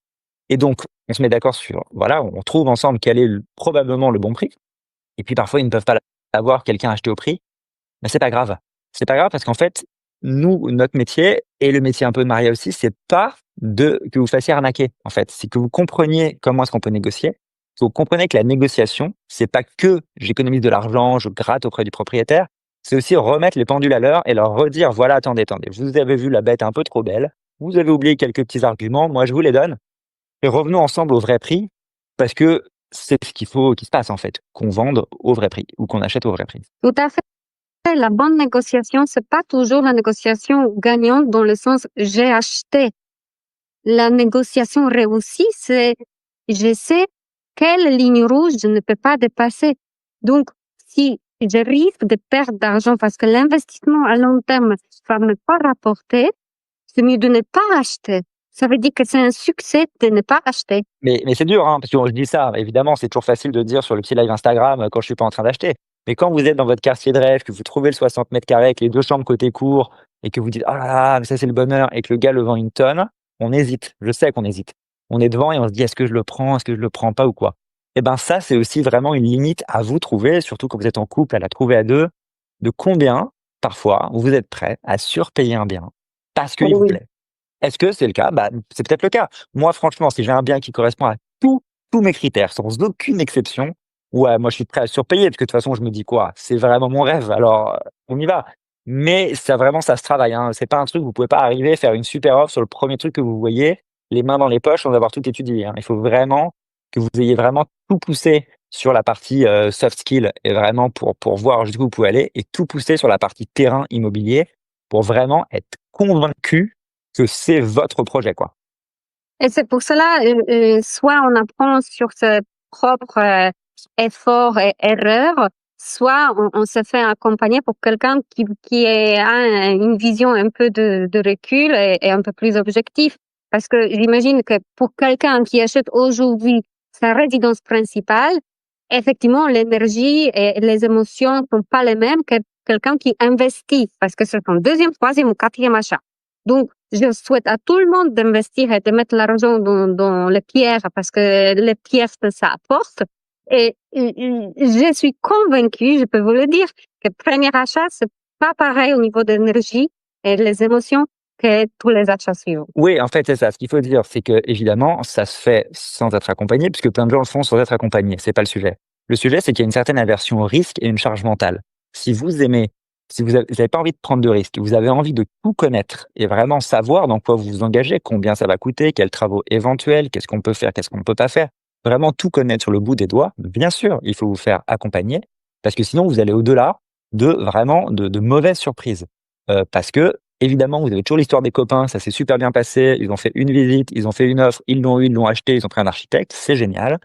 Et donc on se met d'accord sur voilà, on trouve ensemble quel est probablement le bon prix. Et puis parfois ils ne peuvent pas l'avoir, quelqu'un a acheté au prix. Mais c'est pas grave. C'est pas grave parce qu'en fait, nous, notre métier et le métier un peu de Maria aussi, c'est pas que vous fassiez arnaquer, en fait. C'est que vous compreniez comment est-ce qu'on peut négocier. Que vous comprenez que la négociation, c'est pas que j'économise de l'argent, je gratte auprès du propriétaire. C'est aussi remettre les pendules à l'heure et leur redire, voilà, attendez, attendez, vous avez vu la bête un peu trop belle. Vous avez oublié quelques petits arguments. Moi, je vous les donne. Et revenons ensemble au vrai prix parce que c'est ce qu'il faut qu'il se passe, en fait. Qu'on vende au vrai prix ou qu'on achète au vrai prix. Tout à fait. La bonne négociation, c'est pas toujours la négociation gagnante dans le sens j'ai acheté. La négociation réussie, c'est je sais quelle ligne rouge je ne peux pas dépasser. Donc, si je risque de perdre d'argent parce que l'investissement à long terme va me pas rapporter, c'est mieux de ne pas acheter. Ça veut dire que c'est un succès de ne pas acheter. Mais c'est dur, hein, parce que je dis ça, évidemment, c'est toujours facile de dire sur le petit live Instagram, quand je suis pas en train d'acheter. Mais quand vous êtes dans votre quartier de rêve, que vous trouvez le 60 mètres carrés avec les 2 chambres côté cour et que vous dites: «Oh là là, mais ça c'est le bonheur» et que le gars le vend 1 tonne, on hésite. Je sais qu'on hésite. On est devant et on se dit: «Est-ce que je le prends? Est-ce que je le prends pas ou quoi?» Et ben ça, c'est aussi vraiment une limite à vous trouver, surtout quand vous êtes en couple, à la trouver à 2, de combien, parfois, vous êtes prêt à surpayer un bien parce qu'il vous Oui. plaît. Est-ce que c'est le cas? Bah, c'est peut-être le cas. Moi, franchement, si j'ai un bien qui correspond à tous mes critères, sans aucune exception, ouais, moi, je suis prêt à surpayer parce que de toute façon, je me dis quoi? C'est vraiment mon rêve, alors, on y va. Mais ça vraiment, ça se travaille, hein. C'est pas un truc, vous pouvez pas arriver, faire une super offre sur le premier truc que vous voyez, les mains dans les poches sans avoir tout étudié, hein. Il faut vraiment que vous ayez vraiment tout poussé sur la partie, soft skill et vraiment pour voir jusqu'où vous pouvez aller et tout pousser sur la partie terrain immobilier pour vraiment être convaincu que c'est votre projet, quoi. Et c'est pour cela, soit on apprend sur ses propres efforts et erreurs, soit on se fait accompagner pour quelqu'un qui a une vision un peu de recul et un peu plus objectif. Parce que j'imagine que pour quelqu'un qui achète aujourd'hui sa résidence principale, effectivement, l'énergie et les émotions sont pas les mêmes que quelqu'un qui investit, parce que c'est son deuxième, troisième ou quatrième achat. Donc, je souhaite à tout le monde d'investir et de mettre l'argent dans les pierres, parce que les pierres, ça apporte. Et je suis convaincue, je peux vous le dire, que premier achat, c'est pas pareil au niveau de l'énergie et les émotions que tous les achats suivants. Oui, en fait, c'est ça. Ce qu'il faut dire, c'est que évidemment, ça se fait sans être accompagné, puisque plein de gens le font sans être accompagnés. C'est pas le sujet. Le sujet, c'est qu'il y a une certaine aversion au risque et une charge mentale. Si vous aimez, si vous avez pas envie de prendre de risques, vous avez envie de tout connaître et vraiment savoir dans quoi vous vous engagez, combien ça va coûter, quels travaux éventuels, qu'est-ce qu'on peut faire, qu'est-ce qu'on ne peut pas faire, vraiment tout connaître sur le bout des doigts, bien sûr, il faut vous faire accompagner, parce que sinon, vous allez au-delà de vraiment de mauvaises surprises. Parce que évidemment, vous avez toujours l'histoire des copains, ça s'est super bien passé, ils ont fait une visite, ils ont fait une offre, ils l'ont eu, ils l'ont acheté, ils ont pris un architecte, c'est génial.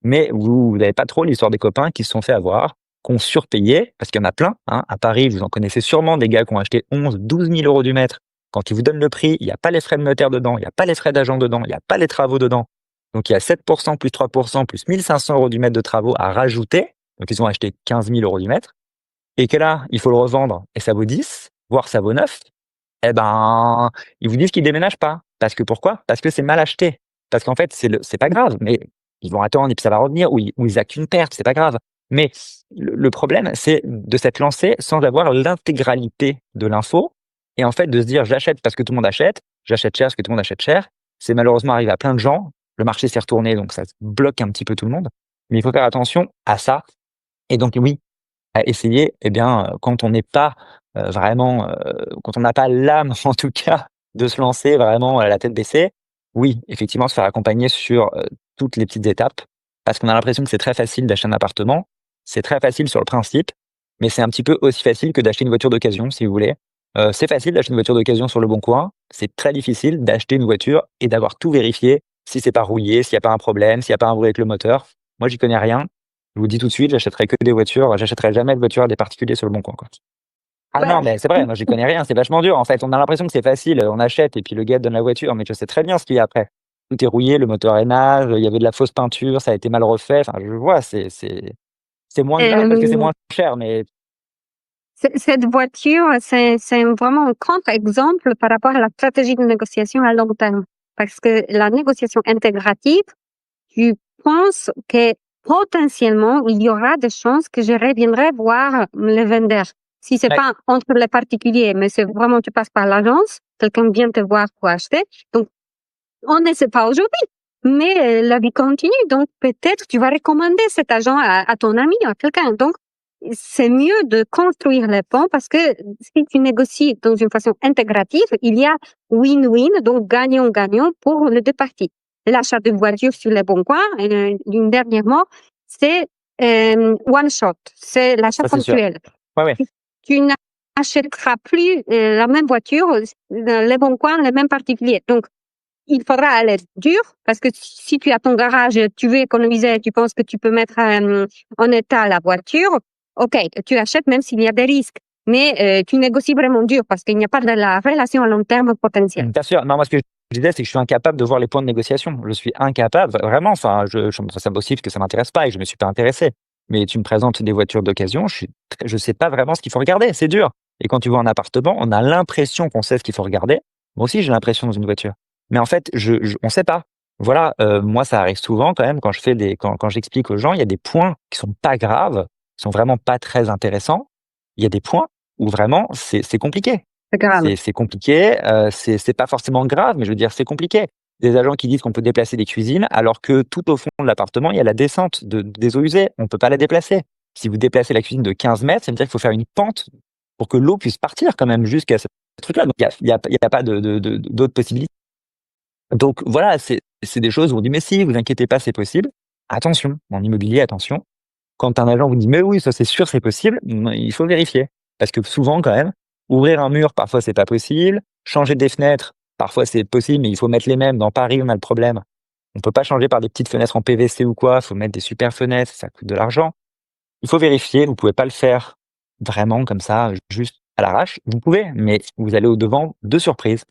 Mais vous n'avez pas trop l'histoire des copains qui se sont fait avoir, qui ont surpayé, parce qu'il y en a plein, hein. À Paris, vous en connaissez sûrement des gars qui ont acheté 11, 12 000 euros du mètre. Quand ils vous donnent le prix, il n'y a pas les frais de notaire dedans, il n'y a pas les frais d'agent dedans, il n'y a pas les travaux dedans. Donc il y a 7% plus 3% plus 1 500 euros du mètre de travaux à rajouter. Donc ils ont acheté 15 000 euros du mètre. Et que là, il faut le revendre et ça vaut 10, voire ça vaut 9. Eh ben, ils vous disent qu'ils déménagent pas. Parce que pourquoi? Parce que c'est mal acheté. Parce qu'en fait, c'est pas grave, mais ils vont attendre et puis ça va revenir, ou ils actent une perte, c'est pas grave. Mais le problème, c'est de s'être lancé sans avoir l'intégralité de l'info. Et en fait, de se dire, j'achète parce que tout le monde achète, j'achète cher parce que tout le monde achète cher. C'est malheureusement arrivé à plein de gens. Le marché s'est retourné, donc ça bloque un petit peu tout le monde. Mais il faut faire attention à ça. Et donc, oui, à essayer, eh bien, quand on n'est pas, vraiment, quand on n'a pas l'âme en tout cas de se lancer vraiment, la tête baissée, oui, effectivement se faire accompagner sur, toutes les petites étapes. Parce qu'on a l'impression que c'est très facile d'acheter un appartement. C'est très facile sur le principe, mais c'est un petit peu aussi facile que d'acheter une voiture d'occasion, si vous voulez. C'est facile d'acheter une voiture d'occasion sur Leboncoin. C'est très difficile d'acheter une voiture et d'avoir tout vérifié, si c'est pas rouillé, s'il y a pas un problème, s'il y a pas un bruit avec le moteur. Moi, j'y connais rien. Je vous dis tout de suite, j'achèterai que des voitures, j'achèterai jamais de voiture à des particuliers sur Leboncoin, quoi. Ah non, Ouais. mais c'est vrai, moi j'y connais rien, c'est vachement dur en fait. On a l'impression que c'est facile, on achète et puis le gars donne la voiture, mais je sais très bien ce qu'il y a après. Tout est rouillé, le moteur est naze, il y avait de la fausse peinture, ça a été mal refait, enfin je vois, c'est moins grave parce que c'est Euh, moins cher, mais Cette voiture, c'est vraiment un contre-exemple par rapport à la stratégie de négociation à long terme. Parce que la négociation intégrative, tu penses que potentiellement, il y aura des chances que je reviendrai voir le vendeur. Si c'est ouais, pas entre les particuliers, mais c'est vraiment, tu passes par l'agence, quelqu'un vient te voir pour acheter. Donc, on ne sait pas aujourd'hui, mais la vie continue. Donc, peut-être tu vas recommander cet agent à ton ami, à quelqu'un. Donc, c'est mieux de construire les ponts parce que si tu négocies dans une façon intégrative, il y a win-win, donc gagnant-gagnant pour les deux parties. L'achat de voiture sur les bons coins, dernièrement, c'est one shot, c'est l'achat ça c'est sûr. ponctuel. Ouais, ouais. Tu n'achèteras plus la même voiture, les bons coins, les mêmes particuliers. Donc, il faudra aller dur parce que si tu as ton garage, tu veux économiser, tu penses que tu peux mettre en état la voiture, ok, tu achètes même s'il y a des risques, mais tu négocies vraiment dur parce qu'il n'y a pas de la relation à long terme potentielle. Bien sûr, non, moi ce que je disais, c'est que je suis incapable de voir les points de négociation. Je suis incapable, vraiment, enfin, c'est possible que ça m'intéresse pas et que je me suis pas intéressé. Mais tu me présentes des voitures d'occasion, je sais pas vraiment ce qu'il faut regarder, c'est dur. Et quand tu vois un appartement, on a l'impression qu'on sait ce qu'il faut regarder. Moi aussi, j'ai l'impression dans une voiture. Mais en fait, on sait pas. Voilà, moi, ça arrive souvent quand même quand quand j'explique aux gens, il y a des points qui sont pas graves, qui sont vraiment pas très intéressants. Il y a des points où vraiment c'est compliqué. C'est grave. C'est compliqué, c'est pas forcément grave, mais je veux dire, c'est compliqué. Des agents qui disent qu'on peut déplacer des cuisines, alors que tout au fond de l'appartement, il y a la descente des eaux usées. On peut pas la déplacer. Si vous déplacez la cuisine de 15 mètres, ça veut dire qu'il faut faire une pente pour que l'eau puisse partir quand même jusqu'à ce truc-là. Donc il y a pas d'autres possibilités. Donc voilà, c'est des choses où on dit: «Mais si, vous inquiétez pas, c'est possible». Attention, en immobilier, attention. Quand un agent vous dit: «Mais oui, ça c'est sûr, c'est possible», il faut vérifier. Parce que souvent quand même, ouvrir un mur, parfois c'est pas possible. Changer des fenêtres, parfois c'est possible, mais il faut mettre les mêmes. Dans Paris, on a le problème. On peut pas changer par des petites fenêtres en PVC ou quoi, faut mettre des super fenêtres, ça coûte de l'argent. Il faut vérifier, vous pouvez pas le faire vraiment comme ça, juste à l'arrache. Vous pouvez, mais vous allez au-devant de surprises.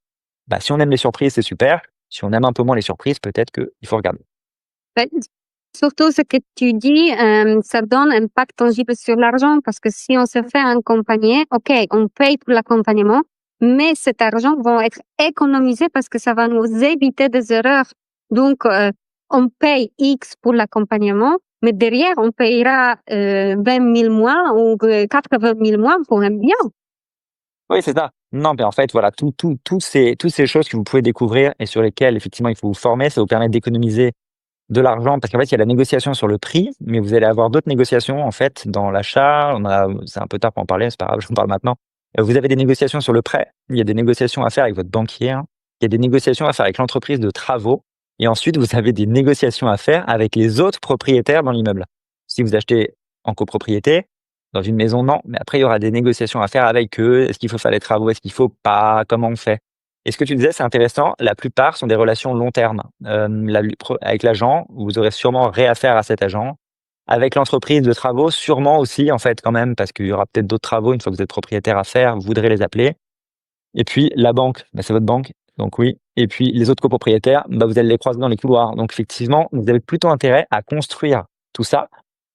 Bah, si on aime les surprises, c'est super. Si on aime un peu moins les surprises, peut-être qu'il faut regarder. Ben, surtout ce que tu dis, ça donne un impact tangible sur l'argent parce que si on se fait accompagner, OK, on paye pour l'accompagnement, mais cet argent va être économisé parce que ça va nous éviter des erreurs. Donc, on paye X pour l'accompagnement, mais derrière, on payera 20 000 moins ou 80 000 moins pour un bien. Oui, c'est ça. Non, mais en fait, voilà, toutes ces choses que vous pouvez découvrir et sur lesquelles, effectivement, il faut vous former, ça vous permet d'économiser de l'argent parce qu'en fait, il y a la négociation sur le prix, mais vous allez avoir d'autres négociations, en fait, dans l'achat. C'est un peu tard pour en parler, c'est pas grave, j'en parle maintenant. Vous avez des négociations sur le prêt, il y a des négociations à faire avec votre banquier, hein. Il y a des négociations à faire avec l'entreprise de travaux et ensuite, vous avez des négociations à faire avec les autres propriétaires dans l'immeuble. Si vous achetez en copropriété, dans une maison, non, mais après, il y aura des négociations à faire avec eux. Est-ce qu'il faut faire les travaux? Est-ce qu'il faut pas? Comment on fait? Et ce que tu disais, c'est intéressant, la plupart sont des relations long terme. Avec l'agent, vous aurez sûrement réaffaire à cet agent. Avec l'entreprise de travaux, sûrement aussi, en fait, quand même, parce qu'il y aura peut-être d'autres travaux une fois que vous êtes propriétaire à faire, vous voudrez les appeler. Et puis la banque, bah, c'est votre banque, donc oui. Et puis les autres copropriétaires, bah, vous allez les croiser dans les couloirs. Donc effectivement, vous avez plutôt intérêt à construire tout ça.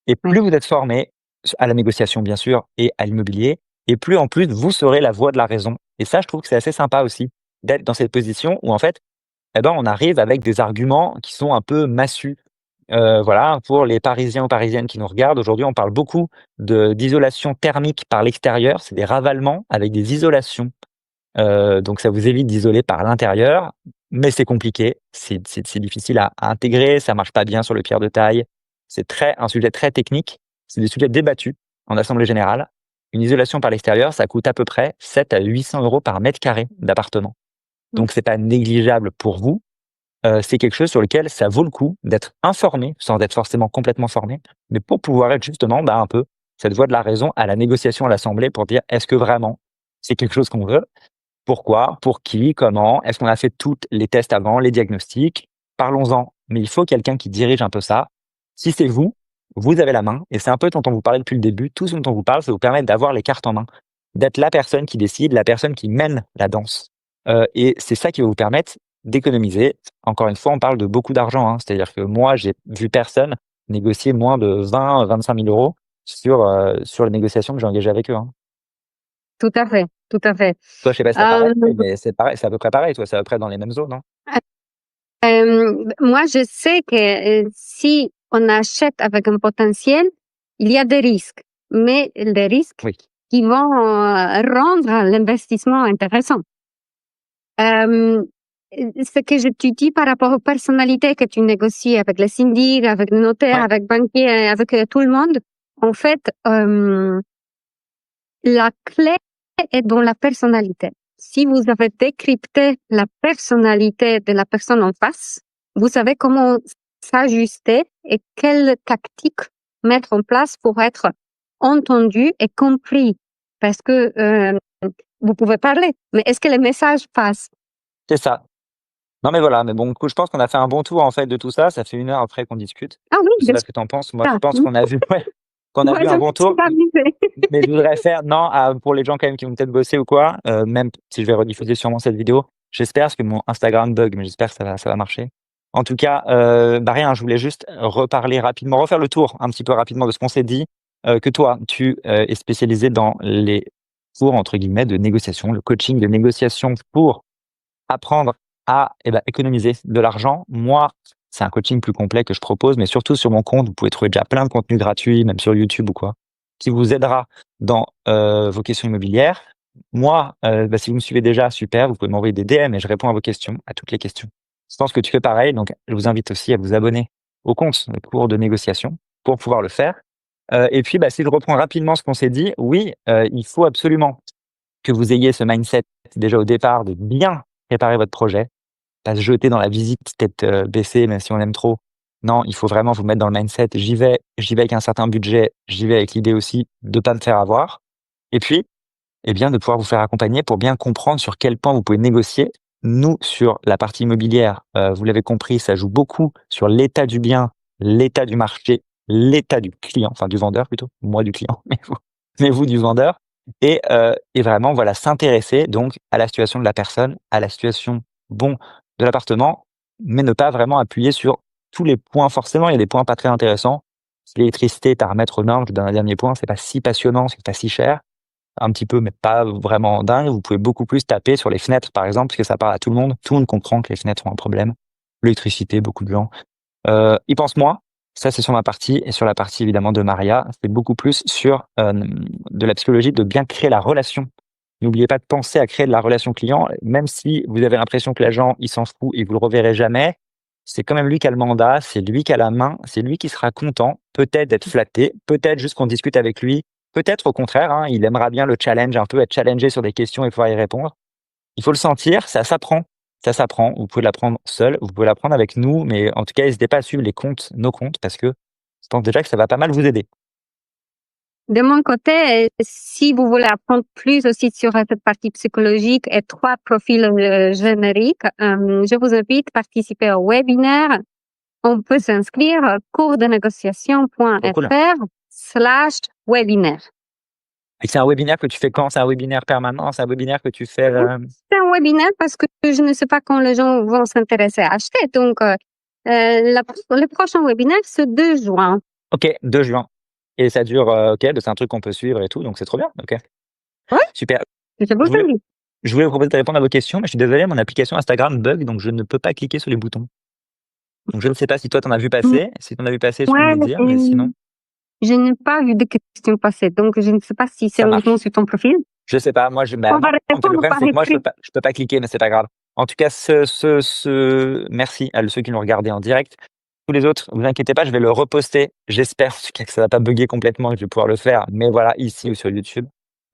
Et Ouais. plus vous êtes formé à la négociation, bien sûr, et à l'immobilier, et plus en plus vous serez la voix de la raison. Et ça, je trouve que c'est assez sympa aussi d'être dans cette position où en fait, eh ben, on arrive avec des arguments qui sont un peu massus. Voilà, pour les Parisiens ou Parisiennes qui nous regardent, aujourd'hui, on parle beaucoup d'isolation thermique par l'extérieur. C'est des ravalements avec des isolations. Donc ça vous évite d'isoler par l'intérieur, mais c'est compliqué, c'est difficile à intégrer, ça marche pas bien sur le pierre de taille. C'est un sujet très technique, c'est des sujets débattus en assemblée générale. Une isolation par l'extérieur, ça coûte à peu près 700 à 800 € par mètre carré d'appartement. Mmh. Donc c'est pas négligeable pour vous, c'est quelque chose sur lequel ça vaut le coup d'être informé, sans être forcément complètement formé, mais pour pouvoir être justement, bah, un peu cette voix de la raison à la négociation à l'assemblée pour dire: «Est-ce que vraiment c'est quelque chose qu'on veut?» Pourquoi? Pour qui? Comment? Est-ce qu'on a fait toutes les tests avant, les diagnostics? Parlons-en, mais il faut quelqu'un qui dirige un peu ça. Si c'est vous, vous avez la main et c'est un peu dont on vous parlait depuis le début. Tout ce dont on vous parle, ça vous permet d'avoir les cartes en main, d'être la personne qui décide, la personne qui mène la danse, et c'est ça qui va vous permettre d'économiser. Encore une fois, on parle de beaucoup d'argent, hein. C'est-à-dire que moi, j'ai vu personne négocier moins de 20-25 000 € sur les négociations que j'ai engagées avec eux, hein. Tout à fait, tout à fait. Toi, je sais pas si c'est pareil, Hem, mais c'est pareil, c'est à peu près pareil, toi, c'est à peu près dans les mêmes zones, non? moi, je sais que, si on achète avec un potentiel, il y a des risques, mais les risques Oui. qui vont, rendre l'investissement intéressant. Hem, ce que tu dis par rapport aux personnalités que tu négocies avec les syndics, avec le notaire, Ouais, avec banquier, avec, tout le monde, en fait, la clé est dans la personnalité. Si vous avez décrypté la personnalité de la personne en face, vous savez comment s'ajuster et quelle tactique mettre en place pour être entendu et compris. Parce que vous pouvez parler, mais est-ce que le message passe? c'est ça. Non, mais voilà, mais bon, du coup, je pense qu'on a fait un bon tour, en fait, de tout ça. Ça fait 1 heure après qu'on discute. Ah oui, Je sais pas ce que tu en penses. Moi, je j'espère. pense qu'on a vu ouais, qu'on a Moi, vu je un me bon suis tour, amusée. mais je voudrais faire non, pour les gens quand même qui vont peut-être bosser ou quoi, même si je vais rediffuser sûrement cette vidéo, j'espère parce que mon Instagram bug, mais j'espère que ça va marcher. En tout cas, bah, rien, je voulais juste reparler rapidement, refaire le tour un petit peu rapidement de ce qu'on s'est dit, que toi, tu, es spécialisé dans les cours, entre guillemets, de négociation, le coaching de négociation pour apprendre à, eh bah, économiser de l'argent. Moi, c'est un coaching plus complet que je propose, mais surtout sur mon compte, vous pouvez trouver déjà plein de contenus gratuits, même sur YouTube ou quoi, qui vous aidera dans, vos questions immobilières. Moi, bah, si vous me suivez déjà, super, vous pouvez m'envoyer des DM et je réponds à vos questions, à toutes les questions. Je pense que tu fais pareil, donc je vous invite aussi à vous abonner au compte de cours de négociation pour pouvoir le faire. Et puis, bah, si je reprends rapidement ce qu'on s'est dit, oui, il faut absolument que vous ayez ce mindset déjà au départ de bien préparer votre projet, pas se jeter dans la visite tête, baissée, même si on aime trop. Non, il faut vraiment vous mettre dans le mindset: «J'y vais avec un certain budget, j'y vais avec l'idée aussi de pas me faire avoir» et puis, eh bien, de pouvoir vous faire accompagner pour bien comprendre sur quel point vous pouvez négocier. Nous, sur la partie immobilière, vous l'avez compris, ça joue beaucoup sur l'état du bien, l'état du marché, l'état du client, enfin du vendeur plutôt, moi du client, mais vous du vendeur et vraiment voilà s'intéresser donc à la situation de la personne, à la situation, bon, de l'appartement, mais ne pas vraiment appuyer sur tous les points forcément. Il y a des points pas très intéressants. Si l'électricité est à remettre aux normes, je donne un dernier point, c'est pas si passionnant, c'est pas si cher. Un petit peu, mais pas vraiment dingue. Vous pouvez beaucoup plus taper sur les fenêtres, par exemple, parce que ça parle à tout le monde. Tout le monde comprend que les fenêtres ont un problème. L'électricité, beaucoup de gens. Ils pensent moins. Ça, c'est sur ma partie. Et sur la partie, évidemment, de Maria, c'est beaucoup plus sur de la psychologie, de bien créer la relation. N'oubliez pas de penser à créer de la relation client, même si vous avez l'impression que l'agent, il s'en fout et vous le reverrez jamais. C'est quand même lui qui a le mandat, c'est lui qui a la main, c'est lui qui sera content, peut-être d'être flatté, peut-être juste qu'on discute avec lui, peut-être au contraire, hein, il aimera bien le challenge, un peu être challengé sur des questions et pouvoir y répondre. Il faut le sentir, ça s'apprend. Ça s'apprend. Vous pouvez l'apprendre seul, vous pouvez l'apprendre avec nous, mais en tout cas, n'hésitez pas à suivre les comptes, nos comptes, parce que je pense déjà que ça va pas mal vous aider. De mon côté, si vous voulez apprendre plus aussi sur cette partie psychologique et 3 profils génériques, je vous invite à participer au webinaire. On peut s'inscrire Trop cool. coursdenégociation.fr/webinaire. Et c'est un webinaire que tu fais quand? C'est un webinaire permanent? C'est un webinaire que tu fais C'est un webinaire parce que je ne sais pas quand les gens vont s'intéresser à acheter. Donc, le prochain webinaire, c'est 2 juin. OK, 2 juin et ça dure, OK, bah, c'est un truc qu'on peut suivre et tout, donc c'est trop bien. OK, Ouais, super. je vous Je voulais invite. je voulais vous proposer de répondre à vos questions, mais je suis désolé, mon application Instagram bug, donc je ne peux pas cliquer sur les boutons. Donc je ne sais pas si toi tu en as vu Mmh, passer. Si tu en as vu passer, tu peux me ouais, le dire, mais sinon, je n'ai pas vu de questions passer, donc je ne sais pas si c'est ça uniquement marche. sur ton profil. Je sais pas, moi bah, On va non, en tout cas, le répondre problème, par c'est que moi, écrit. je peux pas cliquer, mais c'est pas grave. En tout cas, merci à ceux qui l'ont regardé en direct. Tous les autres, vous inquiétez pas, je vais le reposter. J'espère, en tout cas, que ça va pas bugger complètement, que je vais pouvoir le faire, mais voilà, ici ou sur YouTube.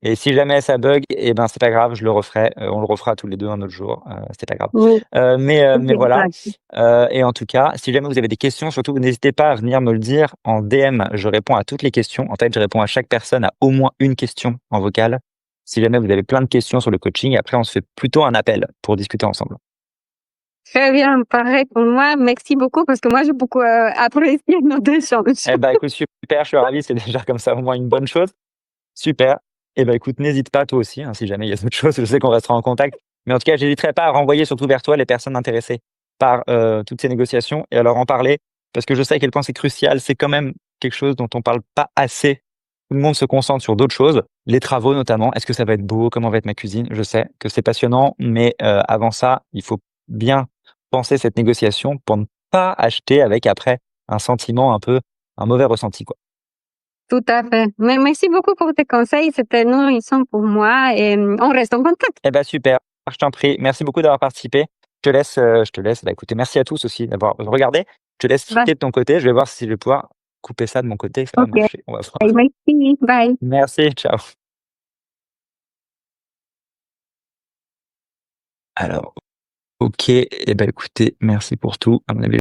Et si jamais ça bug, et ben, c'est pas grave, je le referai, on le refera tous les 2 un autre jour, c'est pas grave. Oui, Mais OK, voilà, d'accord. et en tout cas, si jamais vous avez des questions, surtout, n'hésitez pas à venir me le dire en DM. Je réponds à toutes les questions. En fait, je réponds à chaque personne à au moins une question en vocal. Si jamais vous avez plein de questions sur le coaching, après on se fait plutôt un appel pour discuter ensemble. Très bien, pareil pour moi. Merci beaucoup parce que moi, j'ai beaucoup apprécié notre échange. Eh ben écoute, super, je suis ravi, c'est déjà comme ça au moins une bonne chose. Super. Eh ben écoute, n'hésite pas toi aussi, hein, si jamais il y a d'autres choses, je sais qu'on restera en contact. Mais en tout cas, j'hésiterai pas à renvoyer surtout vers toi les personnes intéressées par, toutes ces négociations et à leur en parler parce que je sais à quel point c'est crucial. C'est quand même quelque chose dont on parle pas assez. Tout le monde se concentre sur d'autres choses, les travaux notamment. Est-ce que ça va être beau? Comment va être ma cuisine? Je sais que c'est passionnant, mais, avant ça, il faut bien penser cette négociation pour ne pas acheter avec après un sentiment un peu un mauvais ressenti, quoi. Tout à fait. Mais merci beaucoup pour tes conseils. C'était nourrissant pour moi et on reste en contact. Eh ben super, je t'en prie. Merci beaucoup d'avoir participé. Je te laisse, bah, écoutez, merci à tous aussi d'avoir regardé. Je te laisse Bye. filer de ton côté. Je vais voir si je vais pouvoir couper ça de mon côté, ça va OK. marcher. On va voir. Merci. Bye. Merci, ciao. Alors, OK, et ben écoutez, merci pour tout. À mon avis,